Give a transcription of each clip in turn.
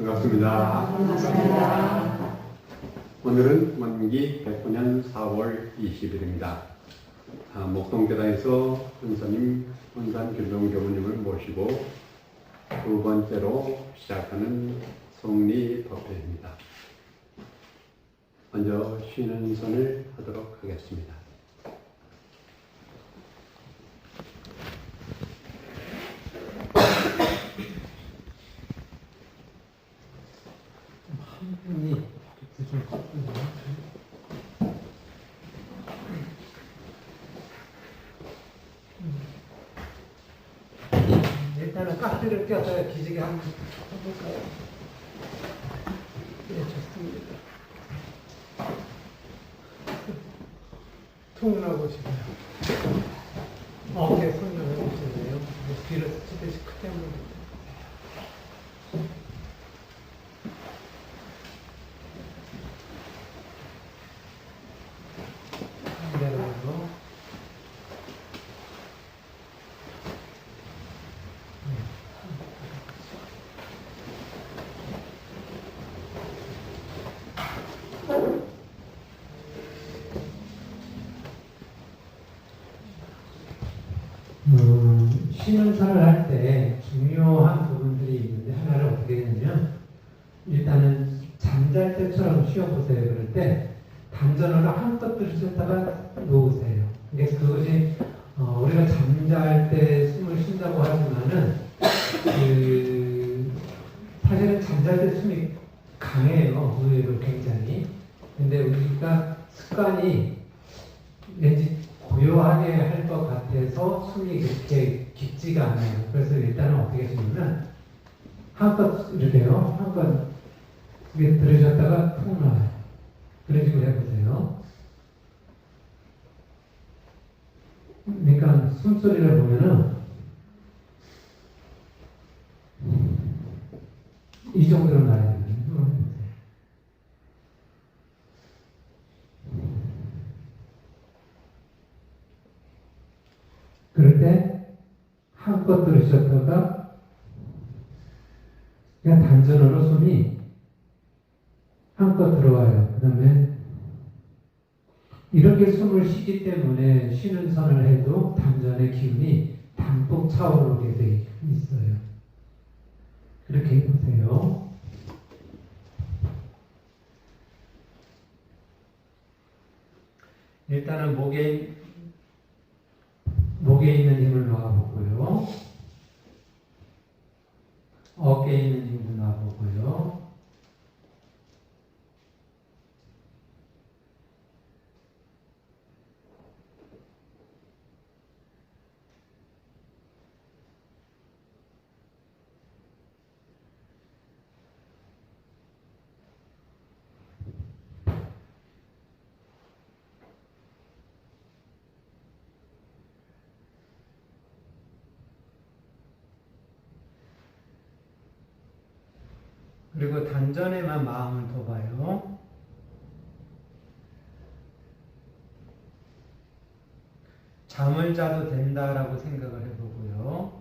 반갑습니다. 반갑습니다. 오늘은 만기 109년 4월 20일입니다. 목동교단에서 헌사님, 헌산균동 교무님을 모시고 두 번째로 시작하는 성리 법회입니다. 먼저 쉬는 선을 하도록 하겠습니다. 일단은 깍지를 껴서 기지개 한번 해볼까요? 네, 좋습니다. 통 나보시고요. 어깨 손을 해보시고요. 뒤로 스치듯이 크게 한번 해보세요. 내려오고. 신음선을 할 때 중요한 부분들이 있는데 하나를 어떻게 했냐면 일단은 잠잘 때처럼 쉬어보세요. 그럴 때 단전으로 한껏 들으셨다가 놓으세요. 근데 그것이 우리가 잠잘 때 숨을 쉰다고 하지만은 사실은 잠잘 때 숨이 강해요. 의외로 굉장히. 근데 우리가 습관이 왠지 고요하게 할 것 같아서 숨이 그렇게 깊지가 않아요. 그래서 일단은 어떻게 하시냐면 한껏 이렇게요. 한껏 이게 들으셨다가 푹 나와요. 그런 식으로 해보세요. 그러니까 숨소리를 보면은 이 정도로 나야 돼요. 그럴 때 한껏 들으셨다가 그냥 단전으로 숨이 한껏 들어와요. 그 다음에 이렇게 숨을 쉬기 때문에 쉬는 선을 해도 단전의 기운이 담뿍 차오르게 돼 있어요. 그렇게 해보세요. 일단은 목에 있는 힘을 놓아보고요. 어깨에 있는 힘을 놓아보고요. 그리고 단전에만 마음을 둬봐요. 잠을 자도 된다라고 생각을 해보고요.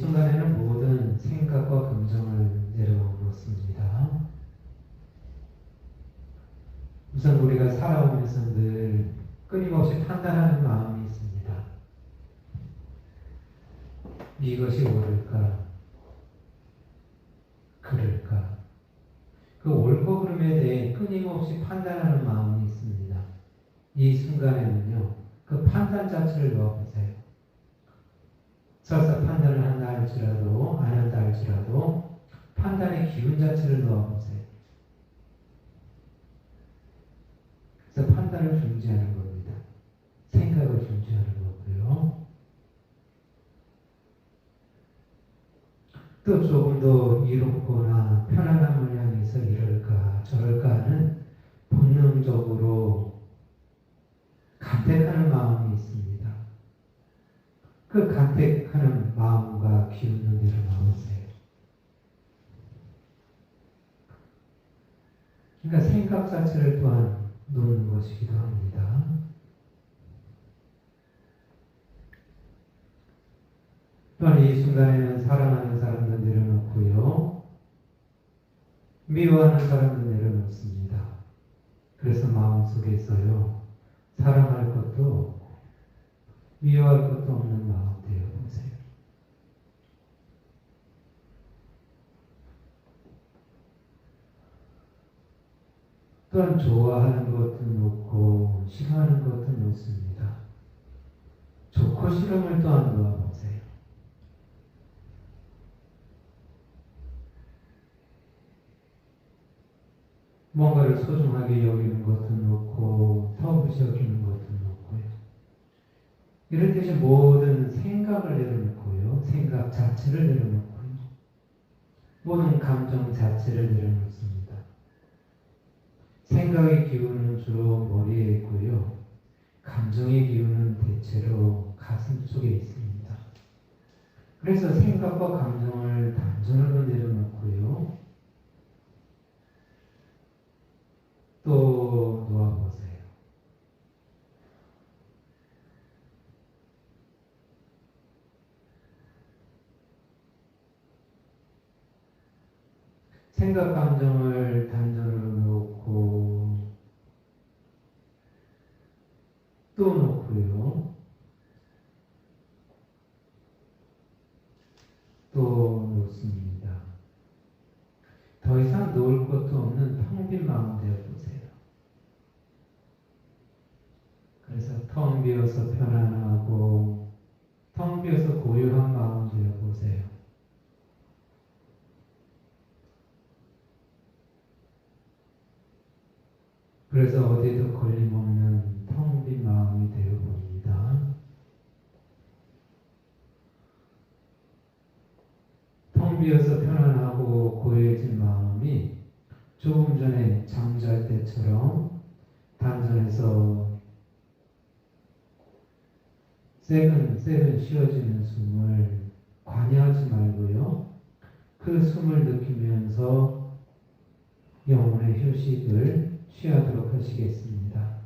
순간에는 모든 생각과 감정을 내려놓습니다. 우선 우리가 살아오면서 늘 끊임없이 판단하는 마음이 있습니다. 이것이 옳을까? 그럴까? 그 옳고 그름에 대해 끊임없이 판단하는 마음이 있습니다. 이 순간에는요, 그 판단 자체를 놓아보세요. 설사 판단을 한다 할지라도, 안 한다 할지라도, 판단의 기운 자체를 놓아보세요. 그래서 판단을 중지하는 겁니다. 생각을 중지하는 거고요. 또 조금 더 이롭거나 편안함을 향해서 이럴까 저럴까 하는 본능적으로 간택하는 마음이 있습니다. 그 간택하는 마음과 기운을 내려놓으세요. 그러니까 생각 자체를 또한 놓는 것이기도 합니다. 또한 이 순간에는 사랑하는 사람도 내려놓고요. 미워하는 사람도 내려놓습니다. 그래서 마음속에서요. 사랑할 것도 없고 미워할 것도 없는 마음 되어보세요. 또한 좋아하는 것도 놓고 싫어하는 것도 놓습니다. 좋고 싫음을 또한 놓아보세요. 뭔가를 소중하게 여기는 것도 놓고 터부시 여기는 것도 놓고요. 이럴 때 모든 생각을 내려놓고요. 생각 자체를 내려놓고요. 모든 감정 자체를 내려놓습니다. 생각의 기운은 주로 머리에 있고요. 감정의 기운은 대체로 가슴 속에 있습니다. 그래서 생각과 감정을 단전으로 내려놓고요. 또 놓아보세요. 생각, 감정을 단전으로 놓고 또 놓고요. 또 놓습니다. 더 이상 놓을 것도 없는 텅 빈 마음 되어보세요. 그래서 텅 비어서 편안하고 텅 비어서 고요한 마음 되어보세요. 그래서 어디에도 걸림없는 텅 빈 마음이 되어봅니다. 텅 비어서 편안하고 고요해진 마음이 조금 전에 잠잘 때처럼 단전에서 세근 쉬어지는 숨을 관여하지 말고요. 그 숨을 느끼면서 영혼의 휴식을 취하도록 하시겠습니다.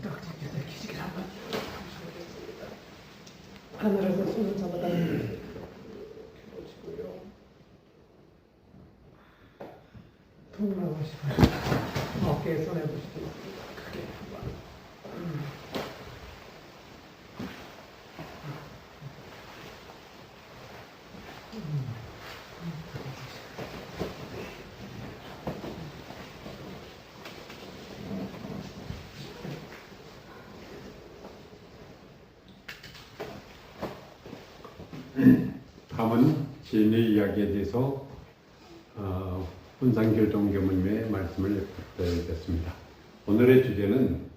떡집에서 기지개를 한번 하늘에서 손을 잡아다 보시고요. 통나오시고 어깨에 손에 보시고 크게 한번 다음은 진의 이야기에 대해서 혼상교정교문의 말씀을 드리겠습니다. 오늘의 주제는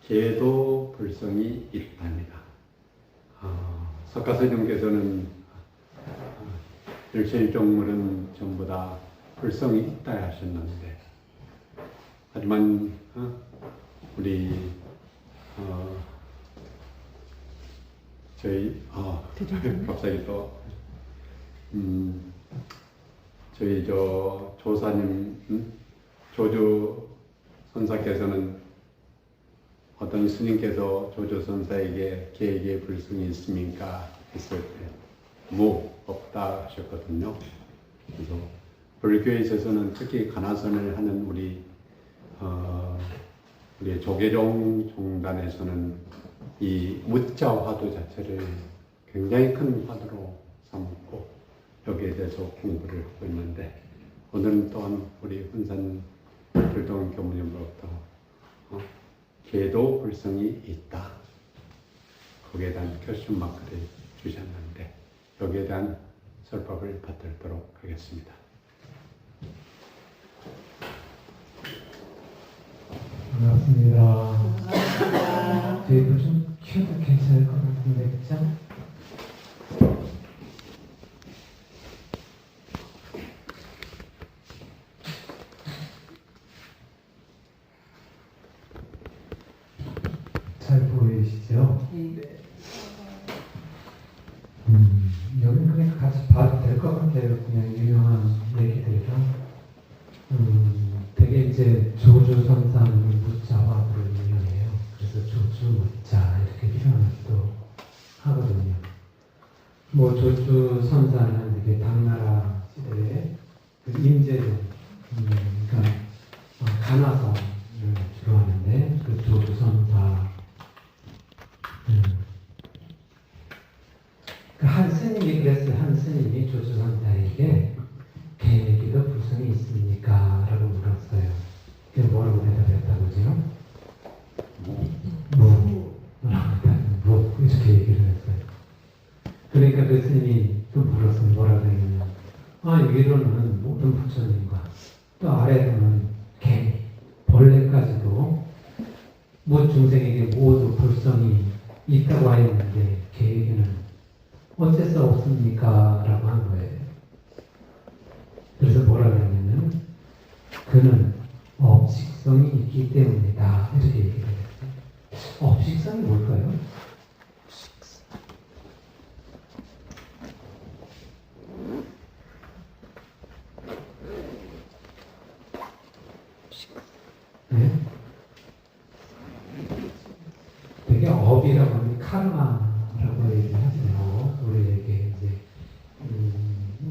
계도 불성이 있다입니다. 석가서님께서는 일체일종물은 전부 다 불성이 있다 하셨는데, 하지만 우리 저희 갑자기 또 저희 조사님 조주 선사께서는 어떤 스님께서 조주 선사에게 계획에 불성이 있습니까? 했을 때 없다 하셨거든요. 그래서 불교에 있어서는 특히 간화선을 하는 우리 조계종 종단에서는 이 무자 화두 자체를 굉장히 큰 화두로 삼고 여기에 대해서 공부를 하고 있는데, 오늘은 또한 우리 훈산 불동 교무님으로부터 계도 불성이 있다, 거기에 대한 퀘스천 마크를 주셨는데 여기에 대한 설법을 받들도록 하겠습니다. 반갑습니다. 테이블 좀 켜도 괜찮을 것 같은데, 그쵸? 잘 보이시죠? 네. 여기 그냥 같이 봐도 될 것 같아요. 그냥 유명한 얘기들이라. 되게 이제 조주선사는 무자화로 유명해요. 그래서 조주무자 이렇게 표현하기도 하거든요. 뭐 조주선사는 이게 당나라 시대에 그 임제로, 그러니까 간화선을 주로 하는데 그 조주선사, 한 스님이 그랬어요. 한 스님이 조주선사에게 계획에도 불성이 있습니까? 라고 물었어요. 그게 뭐라고 대답했다고 그러죠? 뭐 이렇게 얘기를 했어요. 그러니까 위로는 모든 부처님과 또 아래로는 개, 벌레까지도 모든 중생에게 모두 불성이 있다고 하였는데 개에게는 어쩔 수 없습니까? 라고 한 거예요. 그래서 뭐라 그러냐면 그는 업식성이 있기 때문이다. 이렇게 얘기를 했어요. 업식성이 뭘까요? 네? 되게 업이라고 하면 카르마라고 얘기하세요. 우리에게 이제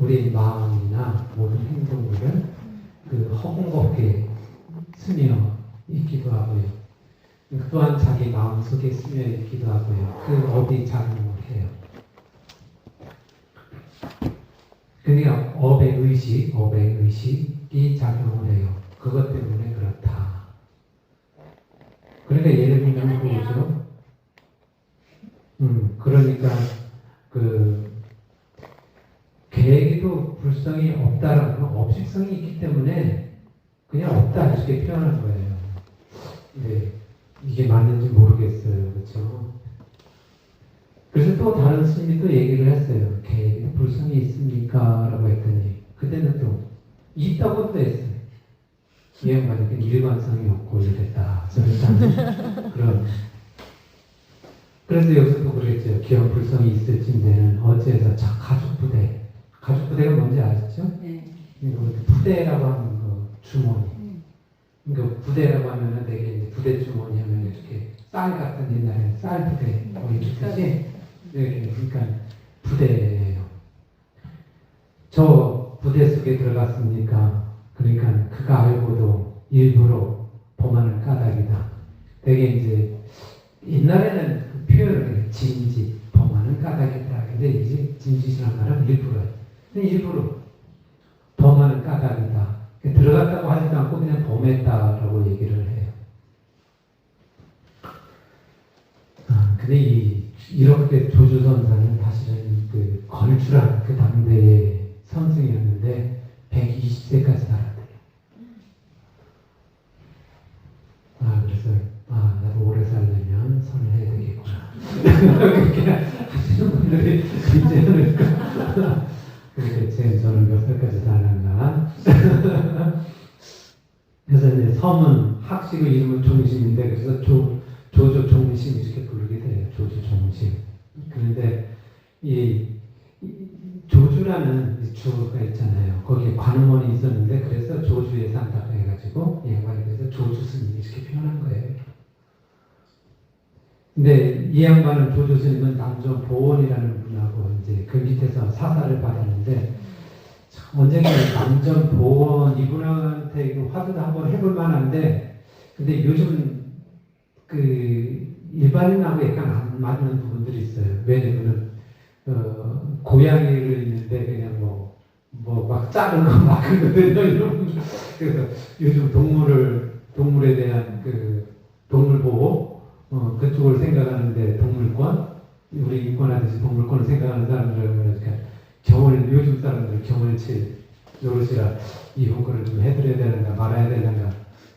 우리 마음이나 모든 행동들은 그 허공겁게 스며 있기도 하고요. 또한 자기 마음 속에 스며 있기도 하고요. 그 업이 작용을 해요. 그러니까 업의 의식이 작용을 해요. 그것 때문에 그렇다. 그러니까 예를 들면 그거죠. 그러니까 계획에도 불성이 없다라는 건 업식성이 있기 때문에 그냥 없다 이렇게 표현한 거예요. 근데 이게 맞는지 모르겠어요, 그렇죠? 그래서 또 다른 스님이 또 얘기를 했어요. 계획에도 불성이 있습니까?라고 했더니 그때는 또 있다고 또 했어요. 이 양반에게 일관성이 없고 이랬다. 저랬다는 그런. 그래서 여기서도 그랬죠. 기왕 불성이 있을진데는 어째서 가족부대가 뭔지 아시죠? 네. 부대라고 하는 거 주머니. 그러니까 부대라고 하면은 되게 이제 부대 주머니 하면 이렇게 쌀 같은 옛날에 쌀 부대 뭐 이렇게 뜻이 그러니까 부대예요. 저 부대 속에 들어갔습니까? 그러니까 그가 알고도 일부러 범하는 까닭이다. 되게 이제 옛날에는 그 표현을 진지 범하는 까닭이다. 근데 이제 진지라는 말은 일부러 범하는 까닭이다. 들어갔다고 하지도 않고 그냥 범했다라고 얘기를 해요. 근데 이렇게 조주선사는 사실은 그 걸출한 그 당대의 선생이었는데 120세까지 살았대요. 그래서 나도 오래 살려면 선을 해야 되겠구나. 그렇게 하시는 분들이 있지 않을까. 그렇게 저는 몇 살까지 살았나. 그래서 이제 섬은 학식의 이름은 종심인데 그래서 조조 종심 이렇게 부르게 돼요. 조조 종심. 그런데 이 조주라는 주가 있잖아요. 거기에 관음원이 있었는데 그래서 조주에 산다고 해가지고 양반이 그래서 조주스님 이렇게 표현한 거예요. 근데 이 양반은 조주스님은 남조 보원이라는 분하고 이제 그 밑에서 사사를 받았는데 언젠가 남전 보원 이분한테 화두도 한번 해볼 만한데 근데 요즘 그 일반인하고 약간 안 맞는 부분들이 있어요. 왜냐면은 고양이를 있는데 그냥 뭐 막 자른 거 막 그러거든요. 그래서 요즘 동물에 대한 그 동물 보호 그쪽을 생각하는데 동물권 우리 인권하듯이 동물권을 생각하는 사람들은 그러니까 요즘 사람들은 경을칠 노릇이라 이 홍보를 좀 해드려야 되는가 말아야 되는가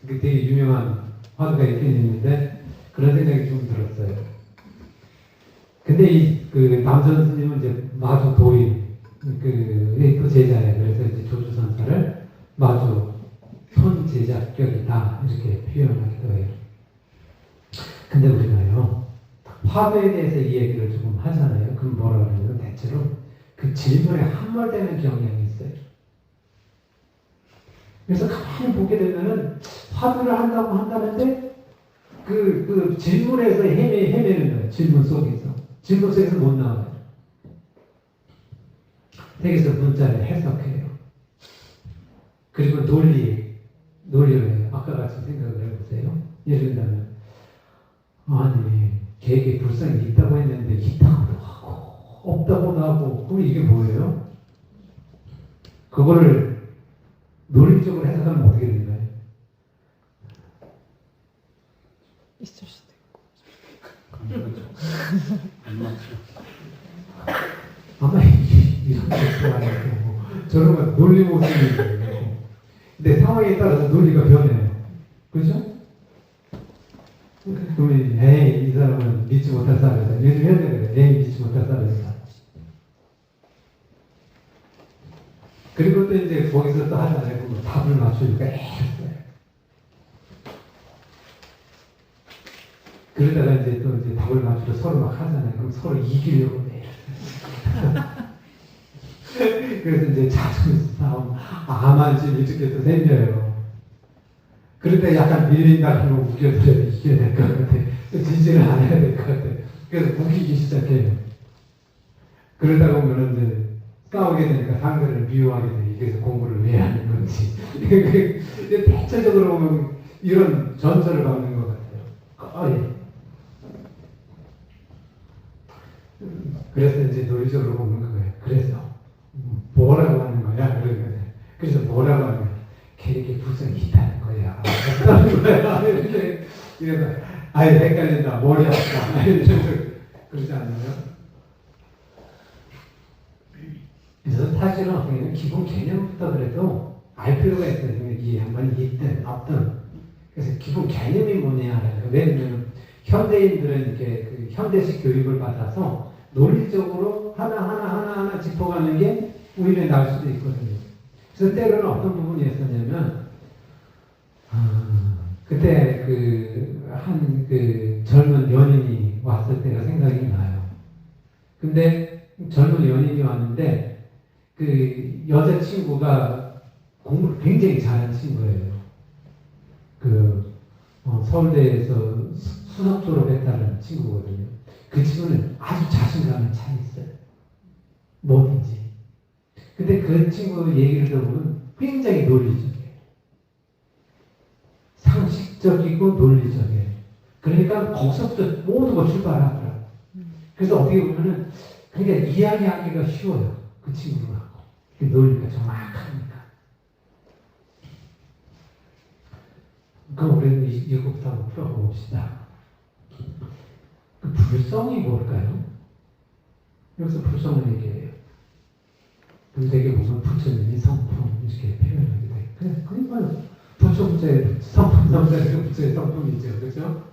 그 되게 유명한 화두가 있긴 있는데 그런 생각이 좀 들었어요. 근데 그 남선 스님은 이제 마주 도인 그 제자예요. 그래서 이제 조주선사를 마주 손 제자격이다 이렇게 표현하기도 해요. 근데 우리가요 화두에 대해서 이 얘기를 조금 하잖아요. 그럼 뭐라 그러냐면 대체로 그 질문에 함몰되는 경향이 있어요. 그래서 가만히 보게 되면은 화두를 한다고 한다는데 그 질문에서 헤매는 거예요. 질문 속에서 못 나와요. 여기서 문자를 해석해요. 그리고 논리를 해요. 아까 같이 생각을 해보세요. 예를 들면 아니 계획에 불상이 있다고 했는데 있다고도 하고 없다고도 하고 그럼 이게 뭐예요? 그거를 논리적으로 해석하면 어떻게 되나요? 있을 수도 있고. 안 맞죠. 아마 이런 거 좋아하고 저런 건 논리 모습이에요. 근데 상황에 따라서 논리가 변해요. 그죠? 그러면 에이 이 사람은 믿지 못할 사람이다. 요즘 현대 그래. 에이 믿지 못할 사람이다. 그리고 또 이제 거기서 또 하잖아요. 그럼 답을 맞추니까 에이 그러다가 이제 또 이제 답을 맞추러 서로 막 하잖아요. 그럼 서로 이기려고 해. 그래서 이제 자존심 싸움, 아만심 이렇게 또 생겨요. 그런데 약간 밀린다 그러면 우겨드려야 이겨야 될 것 같아. 지지를 안 해야 될 것 같아. 그래서 우기기 시작해요. 그러다 보면은 이제 싸우게 되니까 상대를 미워하게 돼. 그래서 공부를 왜 하는 건지. 대체적으로 보면 이런 전설을 받는 것 같아요. 그래서 이제 논리적으로 보는 거예요. 그래서 뭐라고 하는 거야? 그러면 그래서 뭐라고 하는 거야? 걔에게 부성이 있다는 거야. 없다는 거야. 이렇게 이래서 아예 헷갈린다. 머리 아프다. 그러지 않나요? 그래서 사실은 기본 개념부터 그래도 알 필요가 있어요. 이 양반이 있든 없든. 그래서 기본 개념이 뭐냐. 왜냐면 현대인들은 이렇게 그 현대식 교육을 받아서 논리적으로 하나 짚어가는 게 오히려 나을 수도 있거든요. 그래서 때로는 어떤 부분이 있었냐면, 그때 한 젊은 연인이 왔을 때가 생각이 나요. 근데 젊은 연인이 왔는데, 그 여자친구가 공부를 굉장히 잘하는 친구예요. 서울대에서 수석 졸업했다는 친구거든요. 그 친구는 아주 자신감에 차 있어요. 뭐든지. 근데 그 친구 얘기를 들어보면 굉장히 논리적이에요. 상식적이고 논리적이에요. 그러니까 거기서부터 모든 걸 출발하더라고요. 그래서 어떻게 보면은 그러니까 이야기하기가 쉬워요. 그 친구하고. 그 논리가 정확하니까. 그럼 우리는 이것부터 한번 풀어봅시다. 그 불성이 뭘까요? 여기서 불성을 얘기해요. 문대에 보면 부처님이 성품 이렇게 표현하게 돼요. 그러니까 부처의 성품, 성자의 부처의 성품이죠. 그렇죠?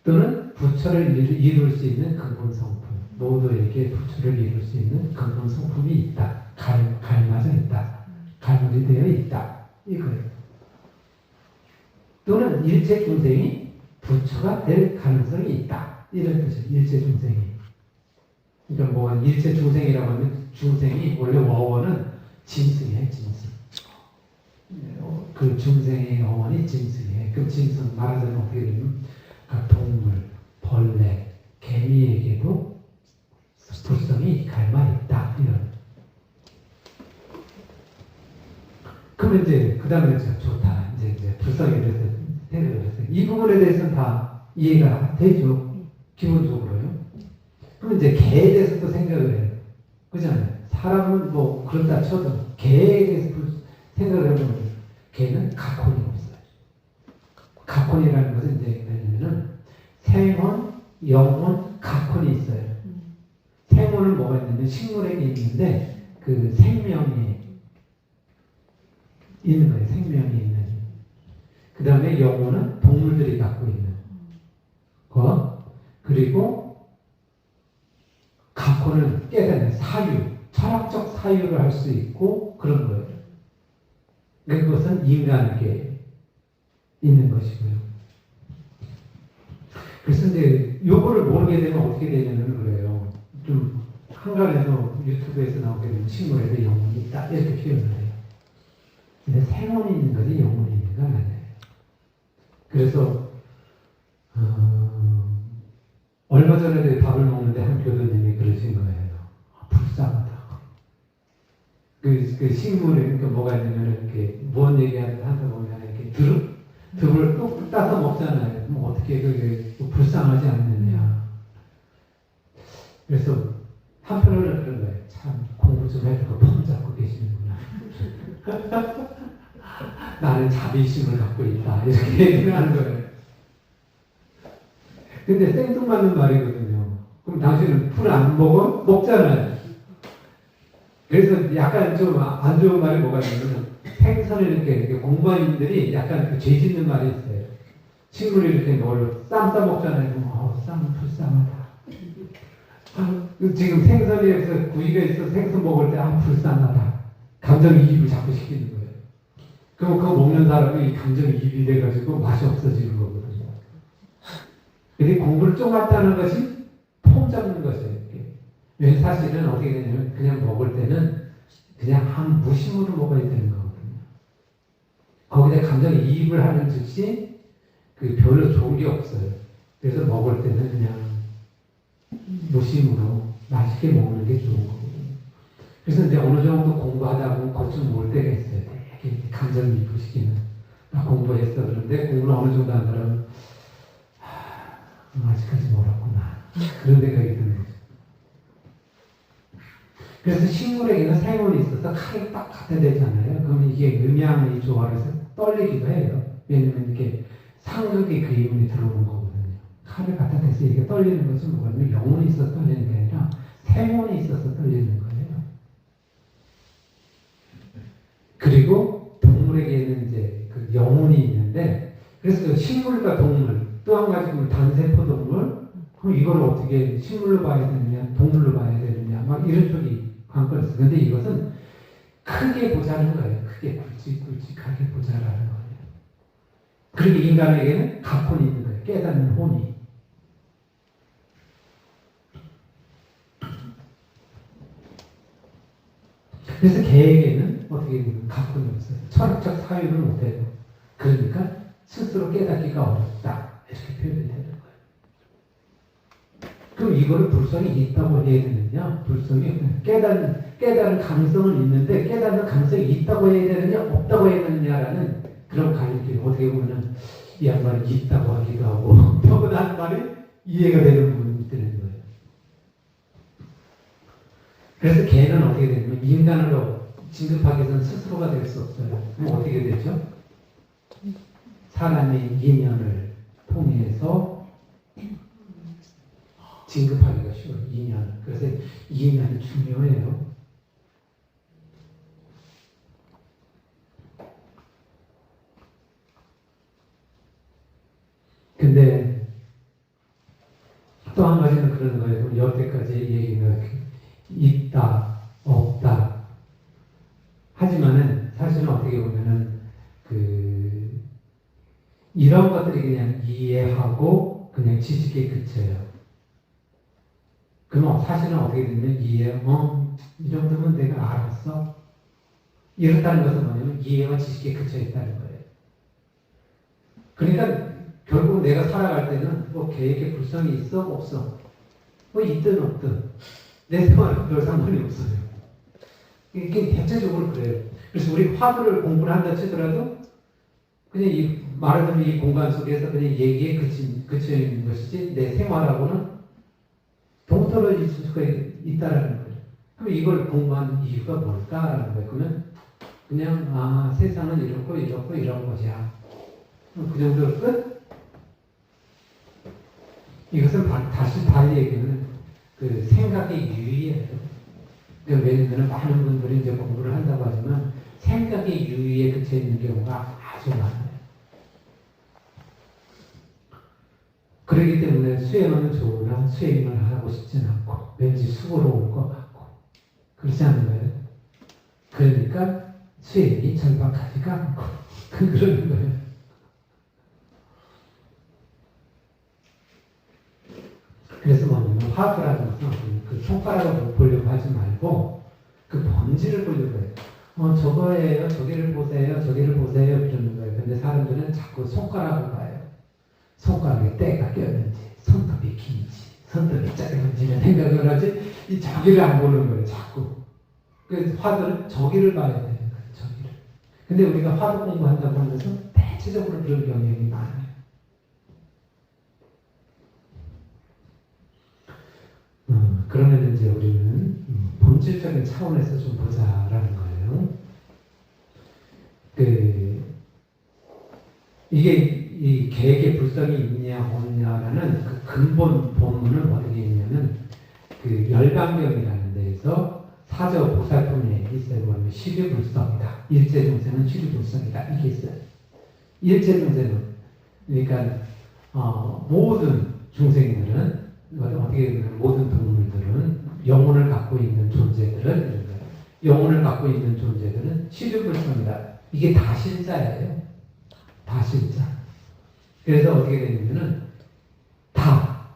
또는 부처를 이룰 수 있는 근본 성품. 모두에게 부처를 이룰 수 있는 근본 성품이 있다. 갈맞아 있다. 갈물이 되어 있다. 이거예요. 또는 일체 중생이 부처가 될 가능성이 있다. 이런 뜻이에요. 일체 중생이. 그러니까 뭐 일체 중생이라고 하면 중생이 원래 어원은 짐승이에요. 짐승. 그 중생의 어원이 짐승이에요. 그 짐승 말하자면 어떻게 되면 동물, 벌레, 개미에게도 불성이 갈마 있다. 이런. 그러면 이제 그 다음에 좋다. 이제 불성에 대해서 생각을 했어요. 이 부분에 대해서는 다 이해가 되죠. 기본적으로요. 그럼 이제 개에 대해서도 생각을 해요. 그잖아요. 사람은 뭐 그렇다 쳐도 개에 대해서 생각을 해보면 개는 가콘이 없어요. 가콘이라는 것은 이제 뭐냐면은 생혼, 영혼, 가콘이 있어요. 생혼은 뭐가 있냐면 식물에게 있는데 그 생명이 있는 거예요. 생명이 있는. 그 다음에 영혼은 동물들이 갖고 있는 것. 그리고 가코는 깨닫는 사유, 철학적 사유를 할 수 있고 그런 거예요. 그것은 인간에게 있는 것이고요. 그래서 이제 요거를 모르게 되면 어떻게 되냐면 그래요. 좀 한간에서 유튜브에서 나오게 되면 식물에도 영혼이 있다 이렇게 표현을 해요. 근데 생혼이 있는 거지 영혼이 있는 건 아니에요. 그래서 얼마 전에 밥을 먹는데 한 교수님이 그러신 거예요. 불쌍하다. 그 식물에 그러니까 뭐가 있냐면 이렇게 뭔 얘기하다 보면 이렇게 듭을 뚝 따서 먹잖아요. 뭐 어떻게 그게 불쌍하지 않느냐. 그래서 한편으로는 그런 거예요. 참 공부 좀 해주고 폼 잡고 계시는구나. 나는 자비심을 갖고 있다. 이렇게 얘기를 하는 거예요. 근데 생뚱맞는 말이거든요. 그럼 당신은 풀 안 먹어? 먹잖아요. 그래서 약간 좀 안 좋은 말이 뭐가 있냐면 생선을 이렇게 공부하는들이 약간 그 죄 짓는 말이 있어요. 친구를 이렇게 쌈 싸먹잖아요. 쌈은 불쌍하다. 지금 생선에서 구이가 있어 생선 먹을 때 불쌍하다. 감정이입을 자꾸 시키는 거예요. 그럼 그거 먹는 사람이 감정이입이 돼가지고 맛이 없어지는 거거든요. 근데 공부를 좀 했다는 것이 폼 잡는 것이에요. 왜 사실은 어떻게 되냐면 그냥 먹을 때는 그냥 한 무심으로 먹어야 되는 거거든요. 거기다 감정이입을 하는 즉시 그 별로 좋은 게 없어요. 그래서 먹을 때는 그냥 무심으로 맛있게 먹는 게 좋은 거거든요. 그래서 이제 어느 정도 공부하다 보면 거좀 올 때가 있어요. 되게 감정이입을 시키는. 나 공부했어. 그런데 공부를 어느 정도 한 사람은 아직까지 멀었구나. 그런 생각이 드는 거죠. 그래서 식물에게는 생원이 있어서 칼이 딱 갖다 대잖아요. 그러면 이게 음양이 조화해서 떨리기도 해요. 왜냐면 이렇게 상극의 그림이 들어오는 거거든요. 칼을 갖다 대서 이게 떨리는 것은 뭐냐면 영혼이 있어서 떨리는 게 아니라 생원이 있어서 떨리는 거예요. 그리고 동물에게는 이제 그 영혼이 있는데, 그래서 식물과 동물, 또 한 가지 보면 단세포 동물, 그럼 이걸 어떻게 식물로 봐야 되느냐, 동물로 봐야 되느냐, 막 이런 쪽이 관건이 있어요. 근데 이것은 크게 보자는 거예요. 크게 굵직굵직하게 보자라는 거예요. 그리고 인간에게는 각혼이 있는 거예요. 깨닫는 혼이. 그래서 개에게는 어떻게 보면 각혼이 없어요. 철학적 사유를 못해요. 그러니까 스스로 깨닫기가 어렵다. 이렇게 표현이 되는 거예요. 그럼 이거를 불성이 있다고 해야 되느냐? 불성이 깨달은 감성은 있는데 깨달은 감성이 있다고 해야 되느냐? 없다고 해야 되느냐라는 그런 갈림길. 어떻게 보면 이 양반이 있다고 하기도 하고 표현하는 말이 이해가 되는 부분이 되는 거예요. 그래서 개는 어떻게 되냐면 인간으로 진급하기 위해서는 스스로가 될 수 없어요. 그럼 어떻게 되죠? 사람의 인연을 통해서 진급하기가 쉬워요. 인연. 그래서 인연이 중요해요. 근데 또 한 가지는 그런 거예요. 여태까지 얘기가 있다, 없다. 하지만은 사실은 어떻게 보면은 이런 것들이 그냥 이해하고 그냥 지식에 그쳐요. 그럼 사실은 어떻게 되냐면 이 정도면 내가 알았어. 이렇다는 것은 뭐냐면 이해와 지식에 그쳐 있다는 거예요. 그러니까 결국 내가 살아갈 때는 뭐 계획에 불성이 있어 없어, 뭐 있든 없든 내 생활은 별 상관이 없어요. 이게 대체적으로 그래요. 그래서 우리 화두를 공부를 한다 치더라도 그냥 이 말하자면 이 공간 속에서 그냥 얘기에 그쳐 있는 것이지 내 생활하고는 동떨어질 수가 있다라는 거예요. 그럼 이걸 공부하는 이유가 뭘까라는 거예요. 그러면 그냥 세상은 이렇고 이런 것이야. 그 정도로 끝? 이것은 다시 얘기는 그 생각의 유의예요. 왜냐하면 많은 분들이 이제 공부를 한다고 하지만 생각의 유의에 그쳐 있는 경우가 아주 많아요. 그렇기 때문에 수행은 좋으나 수행을 하고 싶지는 않고 왠지 수고로울 것 같고 그렇지 않나요? 그러니까 수행이 절박하지가 않고 그러는 거예요. 그래서 뭐냐면 화두라는 것은 그 손가락을 보려고 하지 말고 그 본질을 보려고 해요. 저거예요. 저기를 보세요. 이러는 거예요. 근데 사람들은 자꾸 손가락을 봐요. 손가락에 때가 꼈는지, 손톱이 긴지, 손톱이 짧은지는 생각을 하지, 이 저기를 안 보는 거예요. 자꾸. 그래서 화두는 저기를 봐야 돼요. 저기를. 근데 우리가 화두 공부한다고 하면서 대체적으로 그런 경향이 많아요. 그러면 이제 우리는 본질적인 차원에서 좀 보자라는 거예요. 이게 이 계획의 불성이 있냐 없냐라는 그 근본 본문은 어떻게 있냐면 그 열강경이라는 데에서 사저 보살품에 있어요. 뭐냐면 시류불성이다. 일체중생은 시류불성이다. 이게 있어요. 일체중생은 그러니까 모든 중생들은 어떻게 보면 모든 동물들은 영혼을 갖고 있는 존재들은 이런 거예요. 영혼을 갖고 있는 존재들은 시류불성이다. 이게 다실자예요. 다실자. 그래서 어떻게 되냐면은 다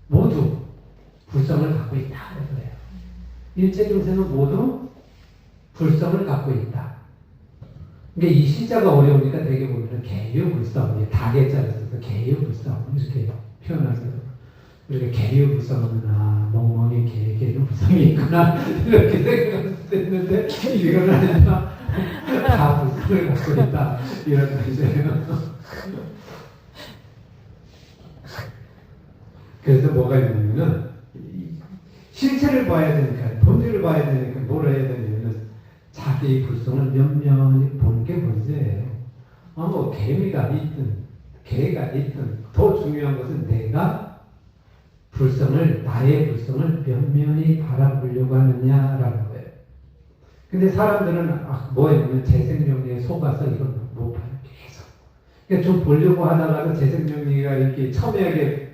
모두 불성을 갖고 있다. 그래요. 일체 중생은 모두 불성을 갖고 있다. 그러니까 이 신자가 어려우니까 되게 보면은 개유불성, 다개자를 써서 개유불성 이렇게 표현하세요. 우리가 개유불성은 멍멍이 개유불성이 있구나 이렇게 생각할 수도 있는데 이거는 아니라 다 불성을 갖고 있다 이런 뜻이에요. 그래서 뭐가 있냐면은 실체를 봐야 되니까 본질을 봐야 되니까 뭘 해야 되냐면은 자기 불성을 면면히 보는 게 문제예요. 뭐 개미가 있든 개가 있든 더 중요한 것은 내가 나의 불성을 면면히 바라보려고 하느냐라는 거예요. 근데 사람들은 뭐냐면 재생명리에 속아서 이걸 못 봐요. 계속. 그러니까 좀 보려고 하다가도 재생명리가 이렇게 첨예하게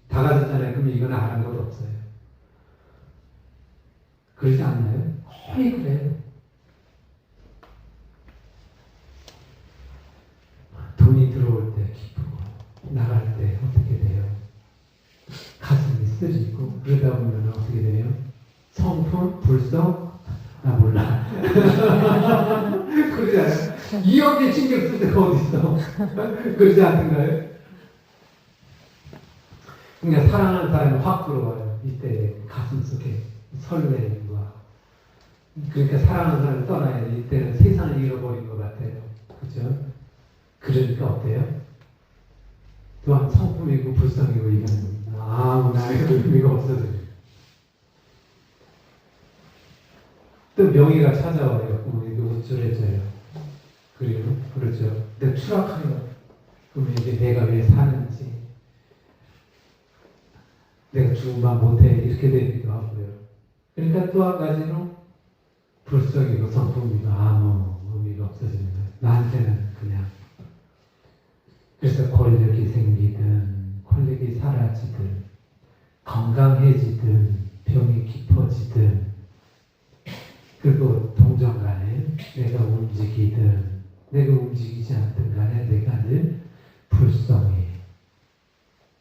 다가섰잖아요. 그러면 이건 안 한 것도 없어요. 그러지 않나요? 거의 그래요. 돈이 들어올 때 기쁘고 나갈 때 어떻게 돼요? 가슴이 쓰리고 그러다 보면 어떻게 돼요? 성품, 불성, 몰라. 그러지 않아요? 2억에 신경 쓸 때가 어딨어? 그러지 않던가요? 그러니까 사랑하는 사람이 확 들어와요. 이때 가슴 속에 설레임과. 그러니까 사랑하는 사람을 떠나야 돼. 이때는 세상을 잃어버린 것 같아요. 그죠? 그러니까 어때요? 또한 성품이고 불성이고 이건 나에게 의미가 없어져요. 또 명예가 찾아와요. 그러면 이게 우쭐해져요. 그리고 그렇죠. 근데 추락하면 그러면 이게 내가 왜 사는지 내가 죽음만 못해 이렇게 되기도 하고요. 그러니까 또 한 가지는 불성이고 성품이고 아무 의미가 없어지는 거예요. 나한테는 그냥. 그래서 권력이 생기든 권력이 사라지든 건강해지든 병이 깊어지든 그리고 동정 간에 내가 움직이든 내가 움직이지 않든 간에 내가 늘 불성해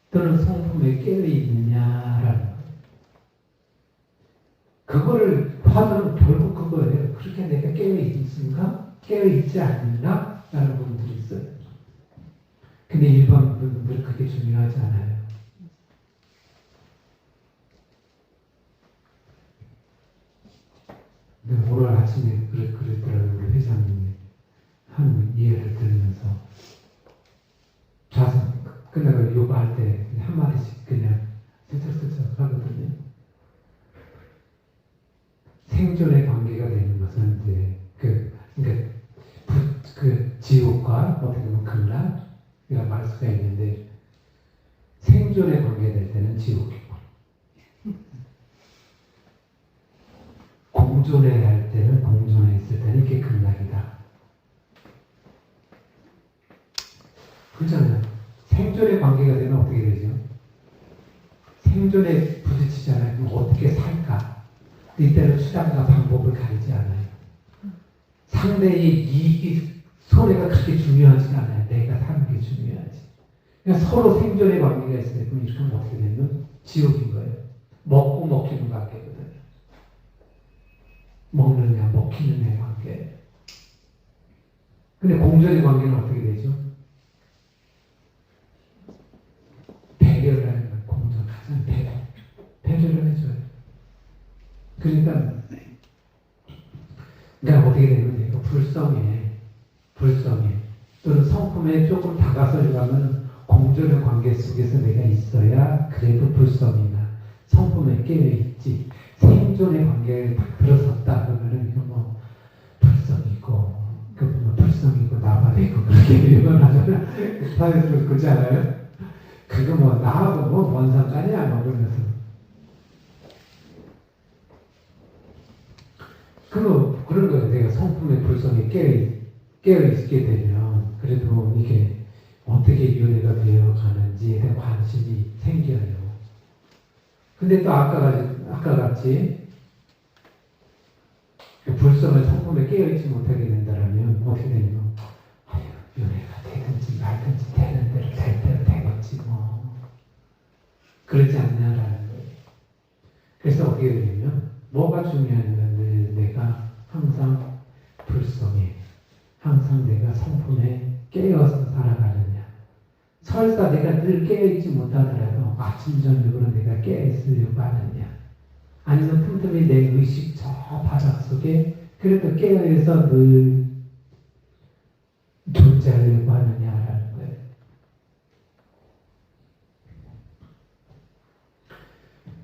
또는 성품에 깨어있느냐라는 거예요. 그거를 하면 결국 그거예요. 그렇게 내가 깨어있습니까? 깨어있지 않나? 라는 분들이 있어요. 근데 일반 분들은 그게 중요하지 않아요. 오늘 아침에 그랬더라고요. 우리 회장님이 한 이해를 들으면서 좌선 끝나고 요구할 때 한마디씩 그냥 슬쩍슬쩍 하거든요. 생존의 관계가 되는 것은 이제 그 지옥과 어떻게 보면 극락이라고 말 수가 있는데 생존의 관계 될 때는 지옥이고 공존해야 할 때는 공존해 있을 때는 이게 극락이다. 그렇잖아요. 생존의 관계가 되면 어떻게 되죠? 생존에 부딪히잖아요. 그럼 어떻게 살까? 이때는 수단과 방법을 가리지 않아요. 상대의 이익이 손해가 그렇게 중요하지 않아요. 내가 사는 게 중요하지. 그러니까 서로 생존의 관계가 있을 때 그럼 이렇게 하면 어떻게 되면 지옥인 거예요. 먹고 먹히는 관계거든요. 먹느냐 먹히느냐의 관계. 근데 공존의 관계는 어떻게 되죠? 배려를 하는 거예요. 공존 가장 배려를 해줘요. 그러니까 어떻게 되는 거예요? 불성에 또는 성품에 조금 다가서려고 하면 공존의 관계 속에서 내가 있어야 그래도 불성이나 성품에 깨어있지. 생존의 관계에 딱 들어섰다 그러면은 이거 뭐 불성이고 불성이고 나발이고 그렇게 일어나잖아요. 사회에서 그렇지 않아요? 그거 뭐 나하고 뭐 뭔 상관이야 뭐 그러면서 그럼 그런 거예요. 내가 성품의 불성에 깨어있게 되면 그래도 이게 어떻게 유래가 되어 가는지에 대한 관심이 생겨요. 근데 또 아까 같이 불성을 성품에 깨어있지 못하게 된다면 어떻게 되냐면 아유, 유래가 되든지 말든지 되는 대로 될 대로 되겠지 뭐. 그렇지 않냐라는 거예요. 그래서 어떻게 되냐면 뭐가 중요하냐면 내가 항상 불성에 항상 내가 성품에 깨어서 살아가느냐. 설사 내가 늘 깨어있지 못하더라도 아침 저녁으로 내가 깨어있으려고 하느냐. 아니면 틈틈이 내 의식 저 바닥 속에 그래도 깨어있어 늘 존재하려고 하느냐라는 거예요.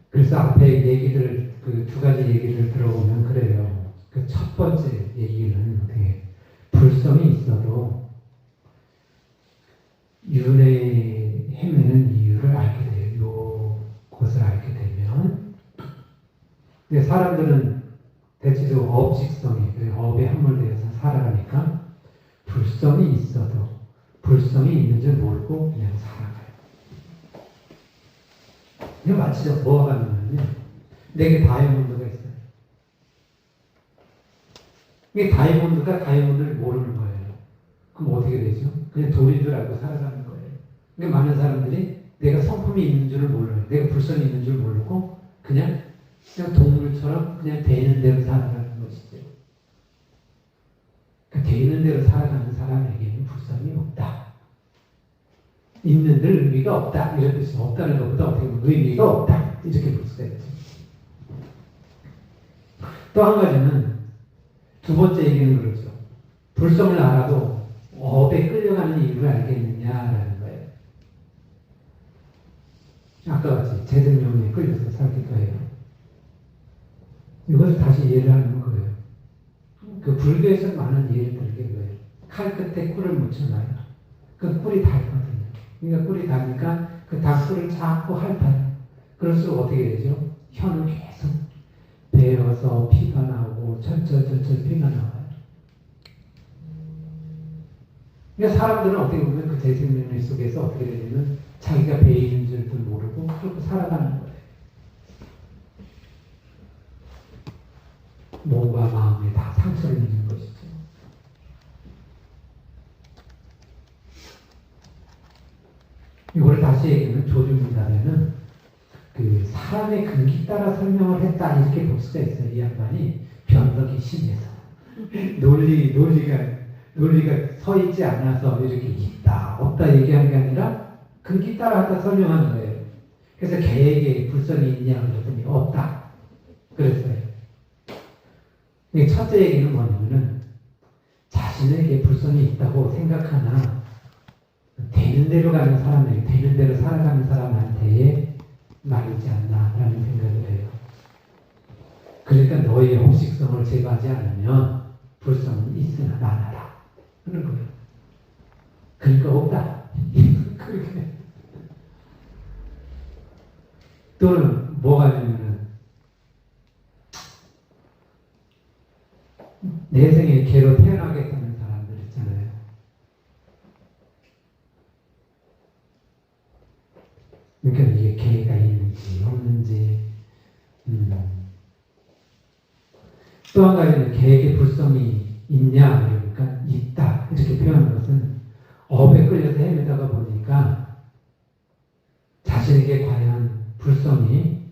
그래서 앞에 얘기들 그 두 가지 얘기를 들어보면 그래요. 그 첫 번째 얘기는 어떻게 불성이 있어도 윤회에 헤매는 이유를 알게 돼요. 그것을 알게 되면 근데 사람들은 대체적으로 업식성이 업에 함몰되어서 살아가니까 불성이 있어도 불성이 있는 줄 모르고 그냥 살아가요. 이거 마치 뭐가 가능하냐면 내게 다이아몬드가 있어요. 이게 다이아몬드가 다이아몬드를 모르는 거예요. 그럼 어떻게 되죠? 그냥 돌인 줄 알고 살아가는 거예요. 그러니까 많은 사람들이 내가 성품이 있는 줄을 몰라요. 내가 불성이 있는 줄 모르고 그냥 동물처럼 그냥 되는 대로 살아가는 것이죠. 그러니까 되는 대로 살아가는 사람에게는 불성이 없다. 있는 들 의미가 없다. 이런 뜻이 없다는 것보다 어떻게 보면 의미가 없다. 이렇게 볼 수가 있죠. 또 한 가지는 두 번째 얘기는 그렇죠. 불성을 알아도 업에 끌려가는 이유를 알겠느냐라는 거예요. 아까 같이 재생용에 끌려서 살기 거예요. 이것을 다시 이해를 하는 거예요. 그 불교에서 많은 예를 들게 거예요. 칼 끝에 꿀을 묻혀놔요. 그 꿀이 닳거든요. 그러니까 꿀이 닳으니까 그 닭꿀을 자꾸 핥아요. 그럴수록 어떻게 되죠? 혀는 계속 베어서 피가 나오고 철철철철 피가 나와요. 그러니까 사람들은 어떻게 보면 그 재생명리 속에서 어떻게 되냐면 자기가 배이는 줄도 모르고 그렇게 살아가는 거예요. 몸과 마음에 다 상처를 입는 것이죠. 이거를 다시 얘기하면 조준문단에는 그 사람의 근기 따라 설명을 했다 이렇게 볼 수가 있어요. 이 양반이 변덕이 심해서 논리가 서 있지 않아서 이렇게 있다 없다 얘기하는 게 아니라 근기 따라 하다 설명하는 거예요. 그래서 개에게 불성이 있냐 그랬더니 없다 그랬어요. 첫째 얘기는 뭐냐면은 자신에게 불성이 있다고 생각하나 되는 대로 가는 사람에게 되는 대로 살아가는 사람한테의 말이지 않나라는 생각을 해요. 그러니까 너의 hom식성을 제거하지 않으면 불성은 있으나 나나라 하는 거예요. 그러니까 없다. 그렇게. 또는 뭐가 되냐면은 내 생에 개로 태어나겠다는 사람들 있잖아요. 그러니까 이게 개가 있는지 없는지 또 한 가지는 개에게 불성이 있냐 그러니까 있다 이렇게 표현하는 것은 업에 끌려서 헤매다가 보니까 자신에게 과연 불성이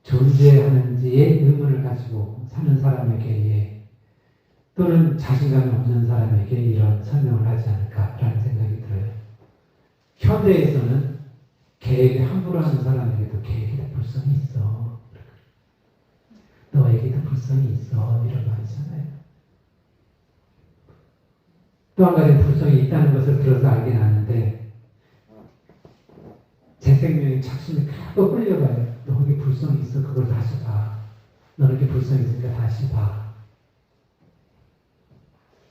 존재하는지에 의문을 가지고 사는 사람에게 또는 자신감이 없는 사람에게 이런 설명을 하지 않을까라는 생각이 들어요. 현대에서는 개에게 함부로 하는 사람에게도 개에게도 불성이 있어. 너에게도 불성이 있어. 이런 말이잖아요. 또 한 가지 불성이 있다는 것을 들어서 알긴 아는데 제 생명의 착신이 자꾸 끌려가요. 너 거기 불성이 있어. 그걸 다시 봐. 너에게 불성이 있으니까 다시 봐.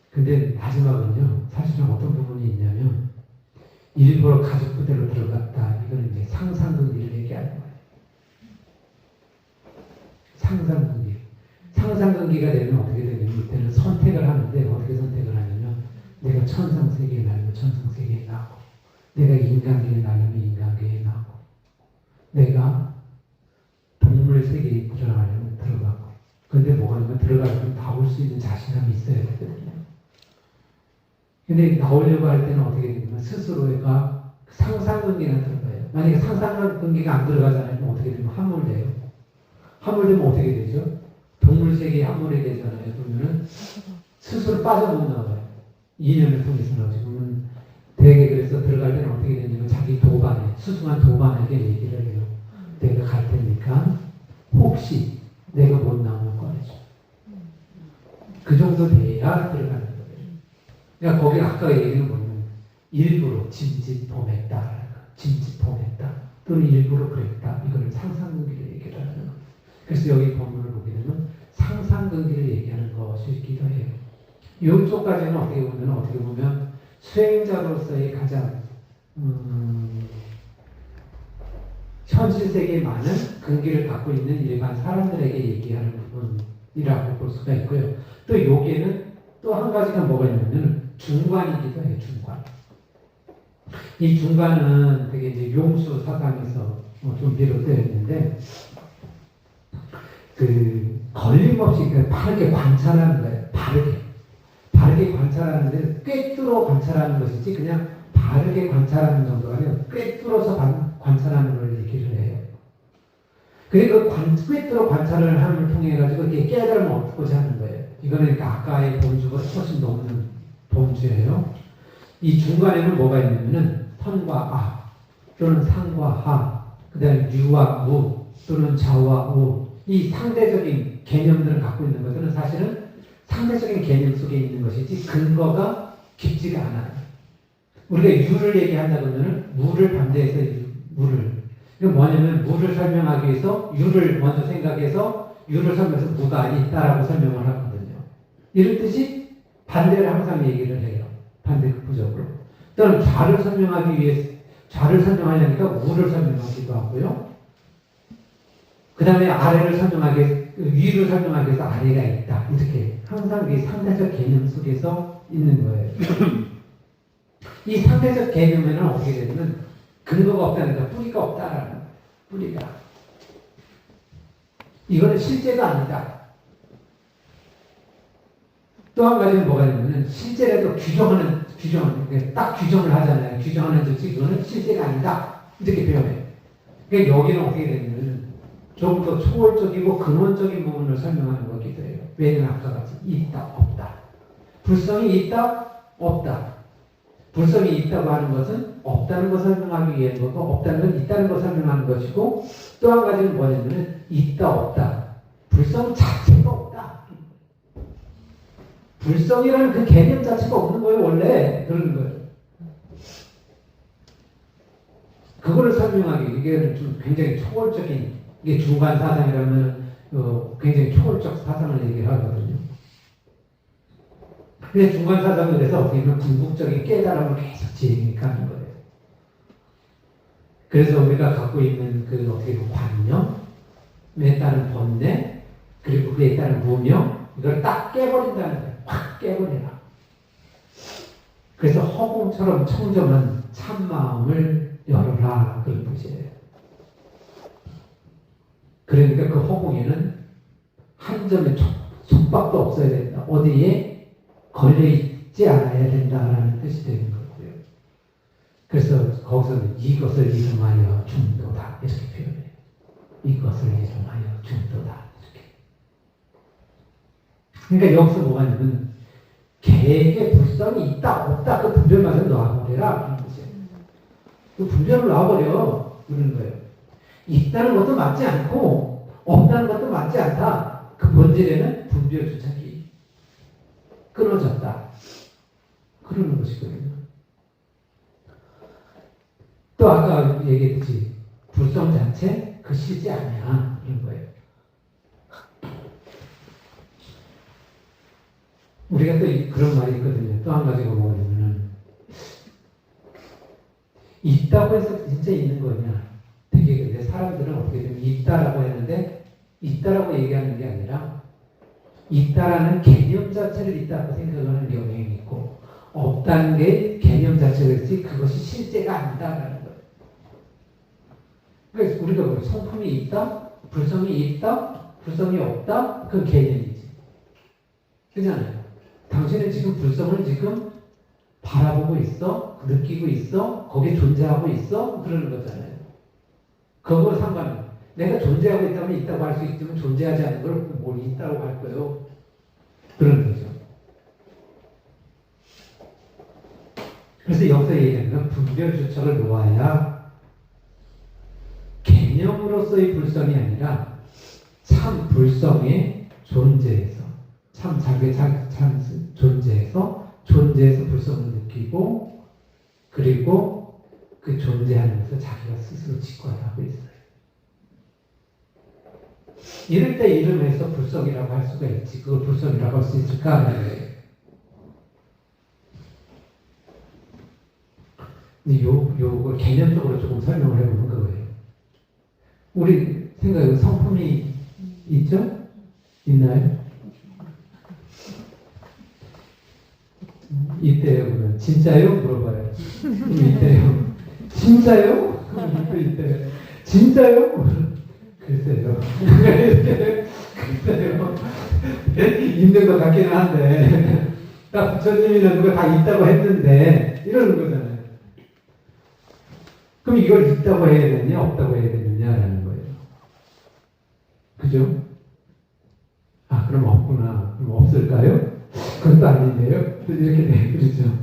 근데 마지막은요. 사실은 어떤 부분이 있냐면 일부러 가족 부대로 들어갔다. 이거는 이제 상상근기를 얘기하는 거예요. 상상근기. 상상근기가 되면 어떻게 되냐면 내가 천상세계에 나면 천상세계에 나고, 내가 인간계에 나면 인간계에 나고, 내가 동물 세계에 들어가려면 들어가고. 근데 뭐가 있냐면 들어가려면 나올 수 있는 자신감이 있어야 되거든요. 근데 나오려고 할 때는 어떻게 되냐면 스스로가 상상관계가 들어가요. 만약에 상상관계가 안 들어가잖아요. 그럼 어떻게 되면 함몰돼요. 함몰되면 어떻게 되죠? 동물 세계에 함몰이 되잖아요. 그러면은 스스로 빠져 못 나와요. 이념을 통해서 나오죠. 그러면 되게 그래서 들어갈 때는 어떻게 되냐면 자기 도반에, 수승한 도반에게 얘기를 해요. 내가 갈 테니까 혹시 내가 못 나오면 꺼내줘. 그 정도 돼야 들어가는 거예요. 그러니까 거기 아까 얘기는 뭐냐면 일부러 짐짓범했다, 짐짓범했다 또는 일부러 그랬다. 이거는 상상관계를 얘기를 하는 거예요. 그래서 여기 본문을 보게 되면 상상관계를 얘기하는 것이기도 해요. 이쪽까지는 어떻게 보면 수행자로서의 가장 현실 세계에 많은 근기를 갖고 있는 일반 사람들에게 얘기하는 부분이라고 볼 수가 있고요. 또 여기에는 또 한 가지가 뭐가 있냐면 중관이기도 해요. 중관. 이 중관은 되게 이제 용수 사상에서 좀 비롯되어 있는데 그 걸림없이 바르게 관찰하는 거예요. 바르게 관찰하는데 꿰뚫어 관찰하는 것이지 그냥 바르게 관찰하는 정도가 아니라 꿰뚫어서 관찰하는 걸 얘기를 해요. 그리고 꿰뚫어 관찰을 함을 통해 가지고 이렇게 깨달음을 얻고자 하는 거예요. 이거는 그러니까 아까의 본주가 훨씬 넘는 본주예요. 이 중간에는 뭐가 있냐면은 선과 악 또는 상과 하, 그다음에 유와 무 또는 좌와 우, 이 상대적인 개념들을 갖고 있는 것들은 사실은 상대적인 개념 속에 있는 것이지 근거가 깊지가 않아요. 우리가 유를 얘기한다 그러면 무를 반대해서 무를. 이건 뭐냐면 무를 설명하기 위해서 유를 먼저 생각해서 유를 설명해서 무가 있다라고 설명을 하거든요. 이런 뜻이 반대를 항상 얘기를 해요. 반대급부적으로. 또는 좌를 설명하기 위해서 좌를 설명하려니까 무를 설명하기도 하고요. 그 다음에 아래를 위를 설명하기 위해서 아래가 있다. 이렇게 항상 이 상대적 개념 속에서 있는 거예요. 이 상대적 개념에는 어떻게 되냐면 근거가 없다니까 뿌리가 없다라는 거예요. 뿌리가. 이거는 실제가 아니다. 또 한 가지는 뭐가 있냐면 실제라도 딱 규정을 하잖아요. 규정하는 즉시 그거는 실제가 아니다. 이렇게 표현해요. 그러니까 여기는 어떻게 되냐면 좀 더 초월적이고 근원적인 부분을 설명하는 거기도 해요. 왜냐면 아까 같이 있다, 없다. 불성이 있다, 없다. 불성이 있다고 하는 것은 없다는 것을 설명하기 위한 거고 없다는 건 있다는 것을 설명하는 것이고 또 한 가지는 뭐냐면 있다, 없다. 불성 자체가 없다. 불성이라는 그 개념 자체가 없는 거예요. 원래 그런 거예요. 그거를 설명하기 이게 좀 굉장히 초월적인 이게 중간 사상이라면 굉장히 초월적 사상을 얘기를 하거든요. 근데 중간 사상에 대해서 어떻게 보면 궁극적인 깨달음을 계속 진행하는 거예요. 그래서 우리가 갖고 있는 그 어떻게 보면 관념에 따른 번뇌 그리고 그에 따른 무명 이걸 딱 깨버린다는 거예요. 확 깨버리라. 그래서 허공처럼 청정한 참마음을 열어라 그런 뜻이에요. 그러니까 그 허공에는 한 점의 속박도 없어야 된다. 어디에 걸려있지 않아야 된다라는 뜻이 되는 거고요. 그래서 거기서는 이것을 이름하여 중도다 이렇게 표현해요. 이것을 이름하여 중도다 이렇게. 그러니까 여기서 뭐가 있냐면 개에게 불성이 있다 없다 그 분별마저 놔버려라 그런 뜻이에요. 그 분별을 놔버려 그러는 거예요. 있다는 것도 맞지 않고 없다는 것도 맞지 않다. 그 본질에는 분별 주착이 끊어졌다. 그러는 것이거든요. 또 아까 얘기했듯이 불성 자체 그 실제 아니야 이런 거예요. 우리가 또 그런 말이 있거든요. 또 한 가지가 뭐냐면은 있다고 해서 진짜 있는 거냐? 되게 근데 사람들은 어떻게 되면 있다라고 했는데 있다라고 얘기하는 게 아니라 있다라는 개념 자체를 있다고 생각하는 경향이 있고 없다는 게 개념 자체였지 그것이 실제가 아니다라는 거예요. 그래서 우리가 뭐 성품이 있다, 불성이 있다, 불성이 없다, 그 개념이지. 그잖아요. 당신은 지금 불성을 지금 바라보고 있어, 느끼고 있어, 거기에 존재하고 있어, 그러는 거잖아요. 그거 상관은 내가 존재하고 있다면 있다고 할 수 있지만 존재하지 않는 걸 뭘 있다고 할 거예요. 그런 거죠. 그래서 여기서 얘기하는 건 분별 주척을 놓아야 개념으로서의 불성이 아니라 참 불성의 존재에서 참 자기의 참 존재에서 불성을 느끼고 그리고 그 존재하는 것을 자기가 스스로 직관하고 있어요. 이럴 때 이름에서 불성이라고 할 수가 있지. 그걸 불성이라고 할 수 있을까? 근데 요걸 개념적으로 조금 설명을 해보는 거예요. 우리 생각에 성품이 있죠? 있나요? 있대요. 그러면 진짜요? 물어봐요. 있대요. 진짜요? 있대요. 진짜요? 글쎄요. 글쎄요. 있는 것 같기는 한데 딱 부처님이나 누가 다 있다고 했는데 이러는 거잖아요. 그럼 이걸 있다고 해야 되느냐 없다고 해야 되느냐라는 거예요. 그죠? 아 그럼 없구나. 그럼 없을까요? 그것도 아닌데요? 이렇게 돼. 그렇죠?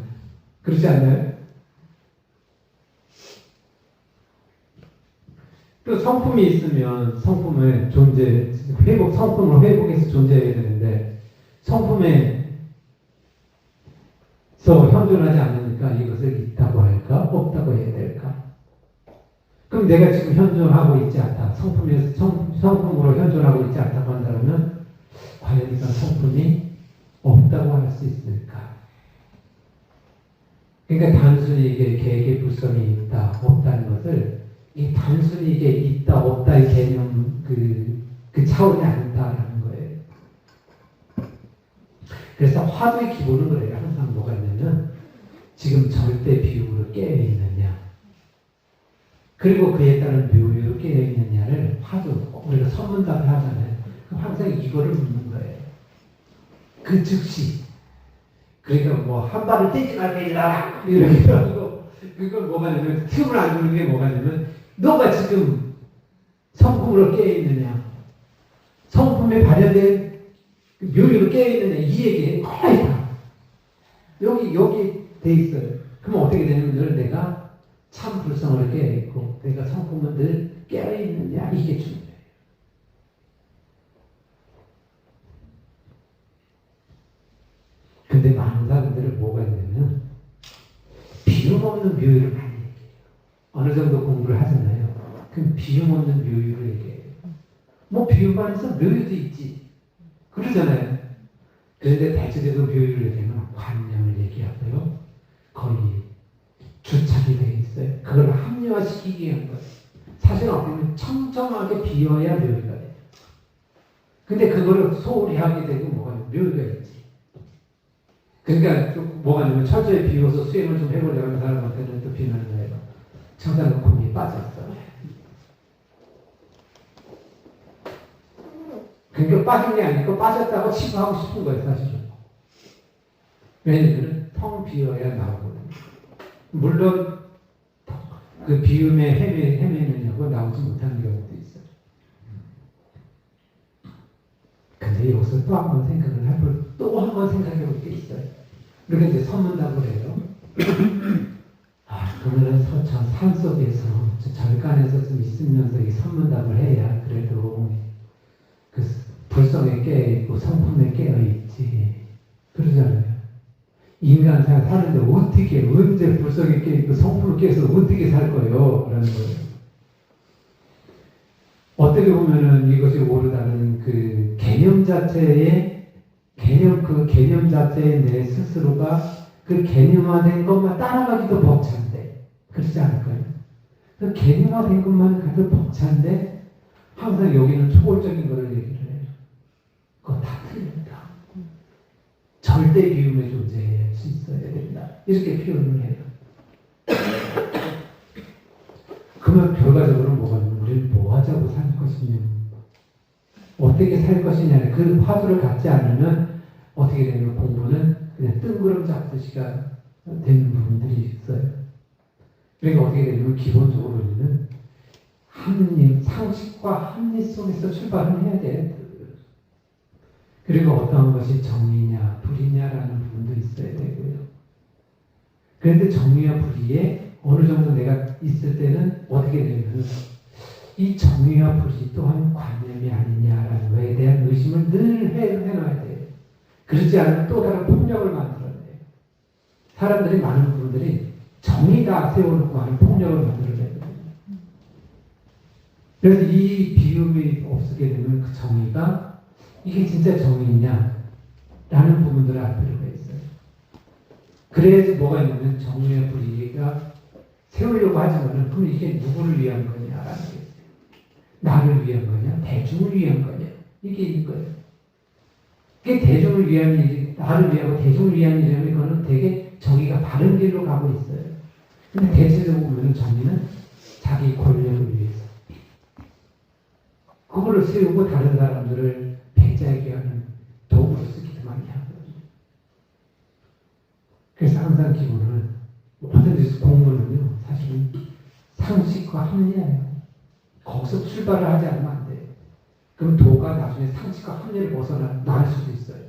그렇지 않나요? 또 성품이 있으면 성품을 성품을 회복해서 존재해야 되는데 성품에서 현존하지 않으니까 이것을 있다고 할까? 없다고 해야 될까? 그럼 내가 지금 현존하고 있지 않다. 성품으로 현존하고 있지 않다고 한다면 과연 이건 성품이 없다고 할 수 있을까? 그러니까 단순히 이게 개의 불성이 있다, 없다는 것을 이 단순히 이게 있다, 없다의 개념, 그 차원이 아니다라는 거예요. 그래서 화두의 기본은 그래요. 항상 뭐가 있냐면, 지금 절대 비유로 깨어있느냐, 그리고 그에 따른 묘유로 깨어있느냐를 우리가 선문답을 하잖아요. 그럼 항상 이거를 묻는 거예요. 그 즉시. 그러니까 뭐, 한 발을 떼지 말고 해라! 이렇게 하고, 그건 뭐가 냐면, 틈을 안 주는 게 뭐가 냐면, 너가 지금 성품으로 깨어있느냐, 성품에 발현된 묘유로 깨어있느냐, 이 얘기에 거의 다. 여기 돼 있어요. 그럼 어떻게 되냐면, 늘 내가 참 불성으로 깨어있고, 내가 성품은 늘 깨어있느냐, 이게 중요해요. 근데 많은 사람들은 뭐가 있냐면, 비움 없는 묘유를 많이 얘기해요. 어느 정도 공부를 하잖아요. 그럼 비움 없는 묘유를 얘기해요. 뭐 비움 안에서 묘유도 있지. 그러잖아요. 그런데 대체적으로 묘유를 얘기하면 관념을 얘기하고요. 거의 주착이 되어 있어요. 그걸 합리화시키기 위한 거예요. 사실 어떻게 보면 청정하게 비워야 묘유가 돼요. 근데 그거를 소홀히 하게 되고 묘유가 있지. 그러니까 뭐가 있냐면 철저히 비워서 수행을 좀 해보려고 하는 사람한테는 또 비난을 해요. 청산은 공이 빠졌어. 그러니까 빠진 게 아니고 빠졌다고 치부하고 싶은 거예요, 사실은. 왜냐면 텅 비워야 나오거든요. 물론 그 비움에 헤매느냐고 나오지 못하는 경우도 있어요. 근데 여기서 또 한 번 생각해 볼 게 있어요. 그렇게 이제 선문답을 해요. 그러면 저 산속에서, 저 절간에서 좀 있으면서 이 선문답을 해야 그래도 그 불성에 깨어있고 성품에 깨어있지. 그러잖아요. 인간 사는데 언제 불성에 깨어있고 성품에 깨어서 어떻게 살 거예요? 라는 거예요. 어떻게 보면은 이것이 옳다는 그 개념 자체에 내 스스로가 그 개념화된 것만 따라가기도 벅찬데, 그렇지 않을까요? 그 개념화된 것만 가도 벅찬데, 항상 여기는 초월적인 것을 얘기를 해요. 그거 다 틀립니다. 저 절대 비움의 존재일 수 있어야 된다. 이렇게 표현을 해요. 그러면 결과적으로 뭐가 있냐면 우리는 뭐 하자고 살 것이냐, 어떻게 살 것이냐, 그 화두를 갖지 않으면 어떻게 되냐면 공부는 그냥 뜬구름 잡듯이가 되는 부분들이 있어요. 그러니까 어떻게 되냐면 기본적으로 우리는 합리, 상식과 합리 속에서 출발을 해야 돼. 그리고 어떠한 것이 정의냐 불이냐라는 부분도 있어야 되고요. 그런데 정의와 불이에 어느 정도 내가 있을 때는 어떻게 되냐면 이 정의와 불이 또한 관념이 아니냐라는 거에 대한 의심을 늘 해놔야 돼요. 그렇지 않으면 또 다른 폭력을 만들어내요. 사람들이 많은 부분들이 정의다 세워놓고 하는 폭력을 만들어내요. 그래서 이 비움이 없게 되면 그 정의가 이게 진짜 정의냐 라는 부분들을 알 필요가 있어요. 그래야지 뭐가 있냐면 정의와 불의가 세우려고 하지만은 그럼 이게 누구를 위한 거냐라는 게 있어요. 나를 위한 거냐 대중을 위한 거냐 이게 있는 거예요. 그게 대중을 위한 일이, 나를 위하고 대중을 위한 일이라면 이거는 되게 정의가 바른 길로 가고 있어요. 근데 대체적으로 보면 정의는 자기 권력을 위해서 그걸로 세우고 다른 사람들을 배제하게 하는 도구로 쓰기도 많이 하거든요. 그래서 항상 기본은 뭐든지 공부는요 사실은 상식과 합리예요. 거기서 출발을 하지 않으면 안 돼요. 그럼 도가 나중에 상식과 합리를 벗어나 나갈 수도 있어요.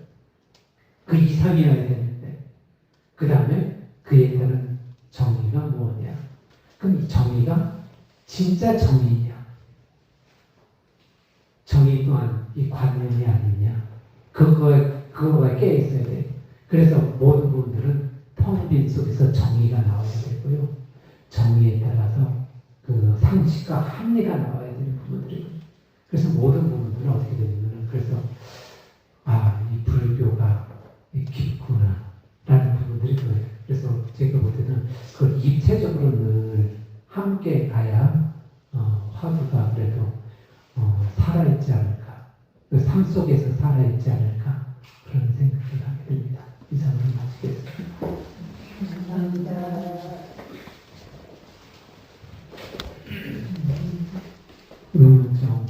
그 이상이어야 되는데 그 다음에 그에 따른 정의가 뭐냐? 그럼 이 정의가 진짜 정의냐? 정의 또한 이 관념이 아니냐? 그거가 깨 있어야 돼요. 그래서 모든 부분들은 텅 빈 속에서 정의가 나와야 되고요. 정의에 따라서 그 상식과 합리가 나와야 되는 부분들이에요. 그래서 모든 부분들은 어떻게 되냐면 그래서 이 불교가 깊구나 라는 부분들이 보여요. 그래서 제가 볼 때는 그걸 입체적으로 늘 함께 가야 화두가 그래도 살아있지 않을까, 그 삶 속에서 살아있지 않을까 그런 생각을 하게 됩니다. 이상으로 마치겠습니다. 감사합니다. 의문점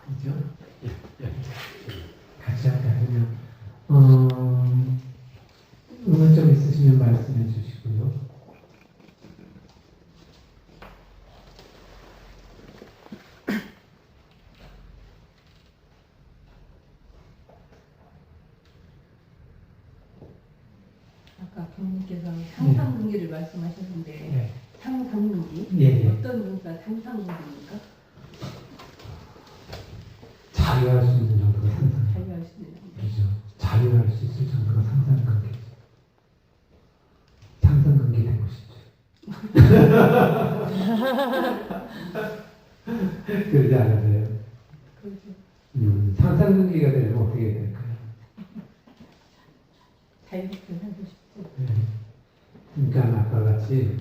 그죠? 같이 할까요? 그러면 의문점 있으시면 말씀해 주시고요. 아까 교수님께서 상상능기를 말씀하셨는데 네. 상상능기? 예. 어떤 의미가 상상능기입니까? 자유할 수 있는 정도가 상상. 자유할 수 있는 그렇죠. 자유할 수 있을 정도가 상상관계죠. 상상관계 되고 싶죠. 그러지 않으세요? 그렇죠. 상상관계가 되면 어떻게 될까요? 자유롭게 살고 싶죠. 네. 그러니까 아까 같이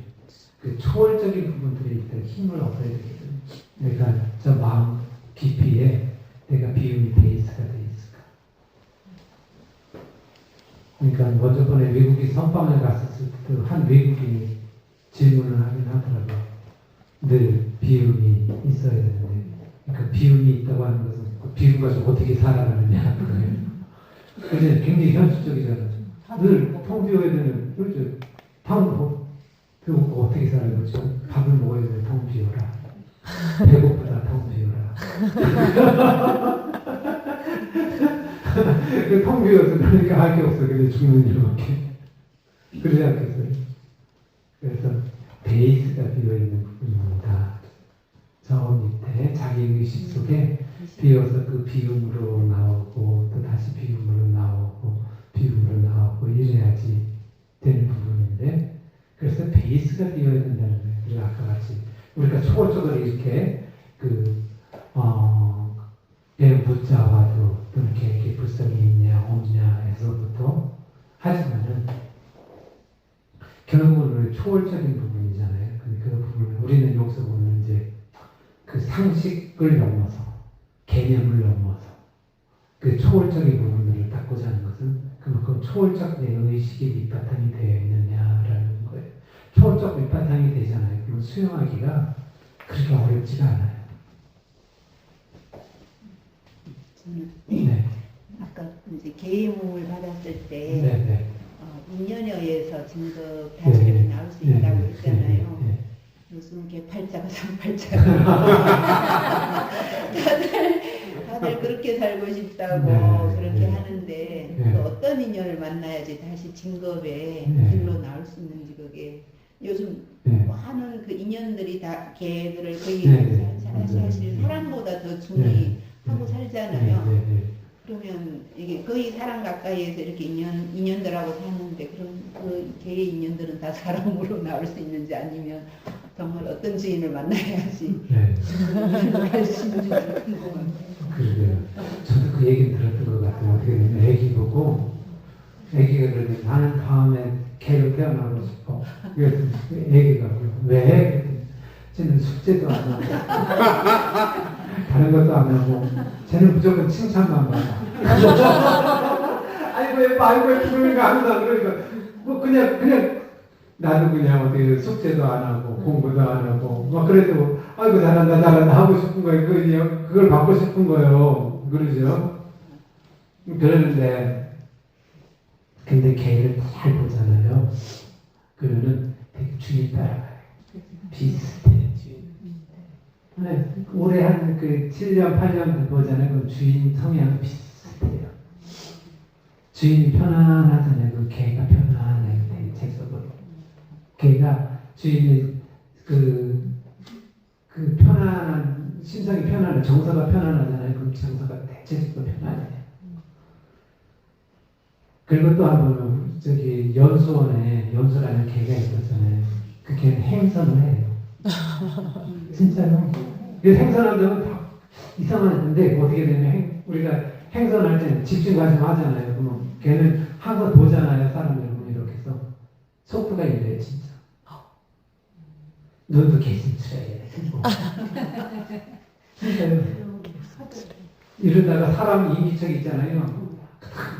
그 초월적인 부분들이 일단 힘을 얻어야 되거든요. 그러니까 저 마음 깊이에 내가 비움이 베이스가 돼 있을까. 그러니까 먼저 번에 외국이 선방을 갔었을 때도 한 외국인이 질문을 하긴 하더라고요. 늘 비움이 있어야 되는데, 그러니까 비움이 있다고 하는 것은 그 비움과 좀 어떻게 살아가느냐 그거예요. 그래서 굉장히 현실적이잖아요. 늘 텅 비워야 되는, 그렇죠. 텅 비우고 어떻게 살아요? 그렇죠. 밥을 먹어야 되는데 텅 비워라. 배고프다 텅 비워라. 텅 비워서 그러니까 할 게 없어. 근데 죽는 일밖에. 그러지 않겠어요? 그래서 베이스가 비어있는 부분입니다. 저 밑에 자기의식 속에 비어서 그 비움으로 나오고 또 다시 비움으로 나오고 비움으로 나오고 이래야지 되는 부분인데, 그래서 베이스가 비어야 된다는 거예요. 그리고 아까 같이 우리가 초월적으로 이렇게 무자와도 또 이렇게 불성이 있냐 없냐에서부터 하지만은 결국은 초월적인 부분이잖아요. 그 부분을 우리는 여기서 보면 이제 그 상식을 넘어서 개념을 넘어서 그 초월적인 부분들을 닦고자 하는 것은 그만큼 초월적 내 의식이 밑바탕이 되어 있느냐라는 거예요. 초월적 밑바탕이 되잖아요. 그럼 수용하기가 그렇게 어렵지가 않아요. 저는 네. 아까 이제 개의몽을 받았을 때 네. 인연에 의해서 진급 다시 이렇게 나올 수 있다고 했잖아요. 네. 요즘 개팔자가 상팔자가 다들 그렇게 살고 싶다고 네, 그렇게 네. 하는데 네. 그 어떤 인연을 만나야지 다시 진급의 네. 길로 나올 수 있는지 그게 요즘 네. 많은 그 인연들이 다 개들을 거의 네. 사실 사람보다 더 중요하고 살잖아요. 네. 그러면 이게 거의 사람 가까이에서 이렇게 인연들하고 사는데 그런 그 개의 인연들은 다 사람으로 나올 수 있는지 아니면 정말 어떤 주인을 만나야지 네. 할 수 있는지 궁금합니다. 그러게요. 저도 그 얘기 들었던 것 같아요. 어떻게 보면 애기 보고 애기가 그러면 나는 다음에 개로 태어나고 싶어. 그래서 애기가 왜? 그랬더니 쟤는 숙제도 안 하고 다른 것도 안 하고 쟤는 무조건 칭찬만 받아. 아이고 예뻐 아이고 예쁘니까 한다. 그러니까 뭐 그냥 나도 그냥 어디 숙제도 안 하고 공부도 안 하고 막 그래도 아이고 잘한다 하고 싶은 거예요. 그걸 받고 싶은 거예요. 그러죠? 그러는데 근데 걔를 잘 보잖아요. 그러면 되게 주인 따라가요. 비슷해요. 주인. 네, 올해 한 그 7년 8년 보잖아요. 그럼 주인 성향 비슷해요. 주인이 편안하잖아요. 그 개가 편안해요. 대체적으로. 걔가 주인이 그 편안한 심성이 편안해 정서가 편안하잖아요. 그럼 정서가 대체적으로 편안해요. 그리고 또 한 번은 저기 연수라는 개가 있었잖아요. 그 개는 행선을 해요. 진짜로. 그래서 행선하면 다 이상한데 어떻게 되면 우리가 행선할 때 집중 관심 하잖아요. 그러면 걔는 항상 보잖아요. 사람 여러분 이렇게 해서 속도가 이래요. 진짜. 눈도 개심치래. 진짜요. 이러다가 사람 이미척 있잖아요.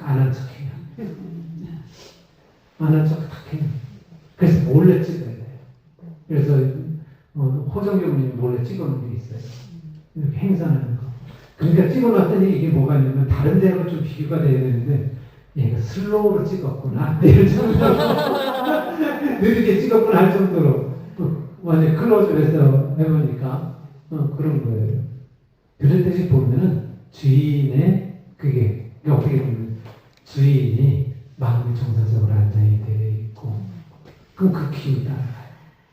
안 한 척해요. 안 한 척 탁 해요. 그래서 몰래 찍어야 돼요. 그래서 호정교수님 몰래 찍어놓은 게 있어요. 이렇게 행사하는 거. 그러니까 찍어놨더니 이게 뭐가 있냐면 다른 데하고 좀 비교가 돼야 되는데 얘가 슬로우로 찍었구나. 이럴 정도로 느리게 찍었구나 할 정도로 완전 클로즈에서 해보니까 그런 거예요. 그랬듯이 보면은 주인의 그게 어떻게 보면 주인이 마음이 정서적으로 안정이 되어 있고 그럼 그 기운 따라가요.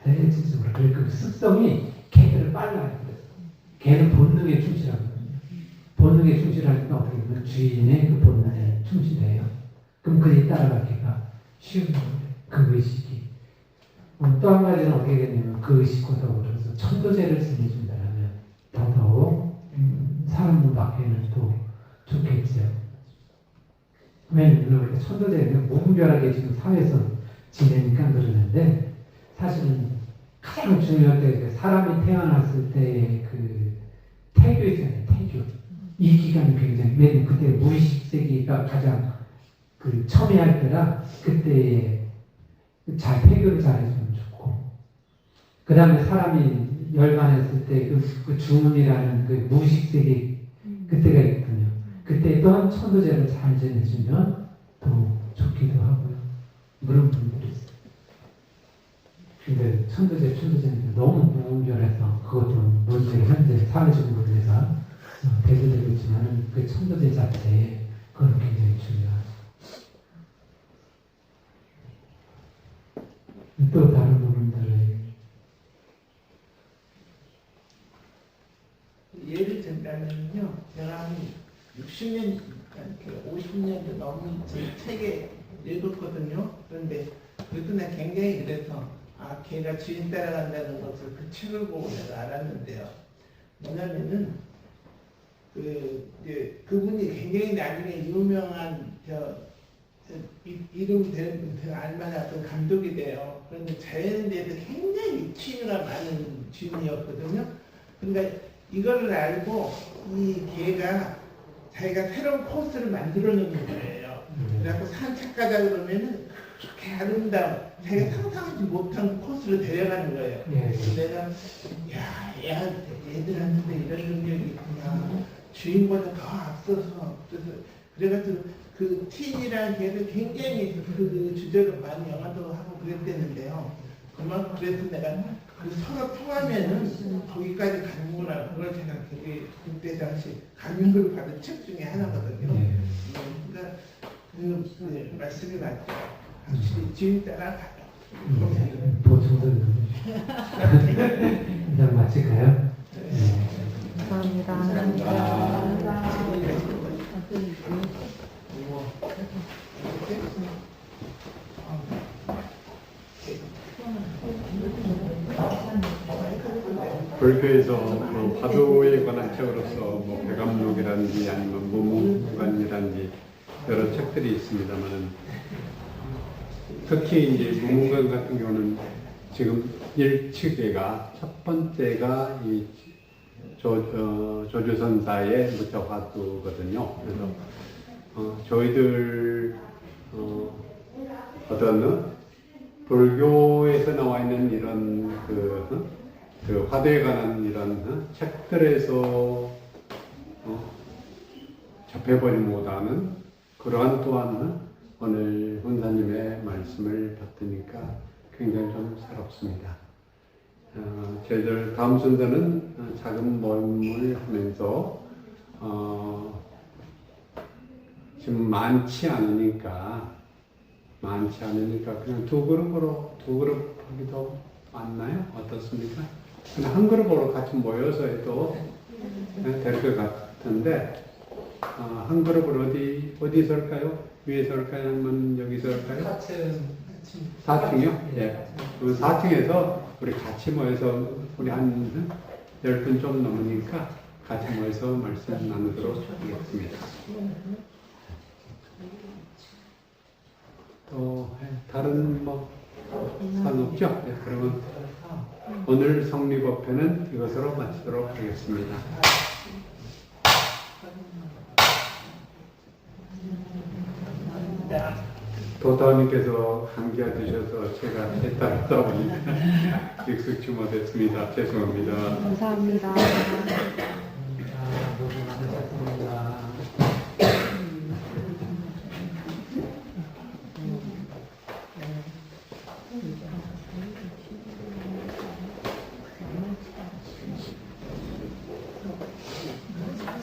대체적으로 그 습성이 개들을 빨라요. 개는 본능에 충실하거든요. 본능에 충실하니까 어떻게 보면 주인의 그 본능에 충실해요. 그럼 그에 따라가기가 쉬운 거예요. 그 의식이. 또 한 가지는 어떻게 되냐면 그 의식과 더불어서 천도제를 지내준다면 더더욱 사람 밖에는 또 좋겠죠. 왜냐면 우리가 천도제는 무분별하게 지금 사회에서 지내니까 그러는데 사실은 가장 중요한 게 사람이 태어났을 때의 그 태교 있잖아요. 태교. 이 기간이 굉장히 왜냐면 그때 무의식 세기가 가장 그 첨예할 때라 그때에 잘 태교를 잘해주면 좋고 그 다음에 사람이 열반했을 때 그 중음이라는 그 무의식 세기 그때가 있거든요. 그때 또한 천도제를 잘 지내주면 더 좋기도 하고요. 그런 분들이 있어요. 근데 천도제는 너무 무분별해서 그것도 문제 현재 사회적인 문제가 대두되고 있지만 그 천도제 자체에 그건 굉장히 중요하죠. 또 다른 부분들을 예를 들자면요, 제가 한 60년, 50년도 넘은 제 책에 읽었거든요. 그런데 그날 굉장히 그래서 걔가 주인 따라간다는 것을 그 책을 보고 내가 알았는데요. 뭐냐면은 그분이 굉장히 나중에 유명한 이름 된 알만한 어떤 감독이 돼요. 그런데 자연에 대해서 굉장히 취미가 많은 주인이었거든요. 그러니까 이거를 알고 이 개가 자기가 새로운 코스를 만들어 놓는 거예요. 그래갖고 산책 가자 그러면은 그렇게 아름다운 자기가 상상하지 못한 코스로 데려가는 거예요. 예. 그래서 내가 얘들한테 이런 능력이 있구나. 주인보다 더 앞서서 그래가지고 그 틴이라는 걔를 굉장히 그 주제로 많이 영화도 하고 그랬댔는데요. 그만큼 그래서 내가 그 서로 통하면은 거기까지 가는구나. 그걸 제가 되게 그때 당시 감명을 받은 책 중에 하나거든요. 예. 그러니까 그 말씀이 맞죠. 확실히 주인 따라 가요. 보충도 이제 마칠까요? 네. 불교에서 그 화두에 관한 책으로서 뭐 배감록이라든지 아니면 무문관이라든지 여러 책들이 있습니다만은 특히 이제 무문관 같은 경우는 지금 1치계가 첫 번째가 이 조주선사의 무처화두거든요. 그래서 저희들 어떤 불교에서 나와 있는 이런 그 화두에 관한 이런 책들에서 접해버림보다는 그러한 또한 오늘 훈사님의 말씀을 받으니까 굉장히 좀 새롭습니다. 저희들 다음 순서는 작은 모임을 하면서 지금 많지 않으니까 그냥 두 그룹 하기도 맞나요? 어떻습니까? 그냥 한 그룹으로 같이 모여서 해도 될 것 같은데 한 그룹을 어디 설까요? 위에 설까요? 아니면 여기 설까요? 4층이요? 예. 4층에서 우리 같이 모여서 우리 한 10분 좀 넘으니까 같이 모여서 말씀 나누도록 하겠습니다. 또 다른 사항 없죠? 네, 그러면 오늘 성리법회는 이것으로 마치도록 하겠습니다. 도타님께서 감기가 드셔서 제가 따르다 보니까 익숙치 못했습니다. 죄송합니다. 감사합니다. 모두 많으셨습니다.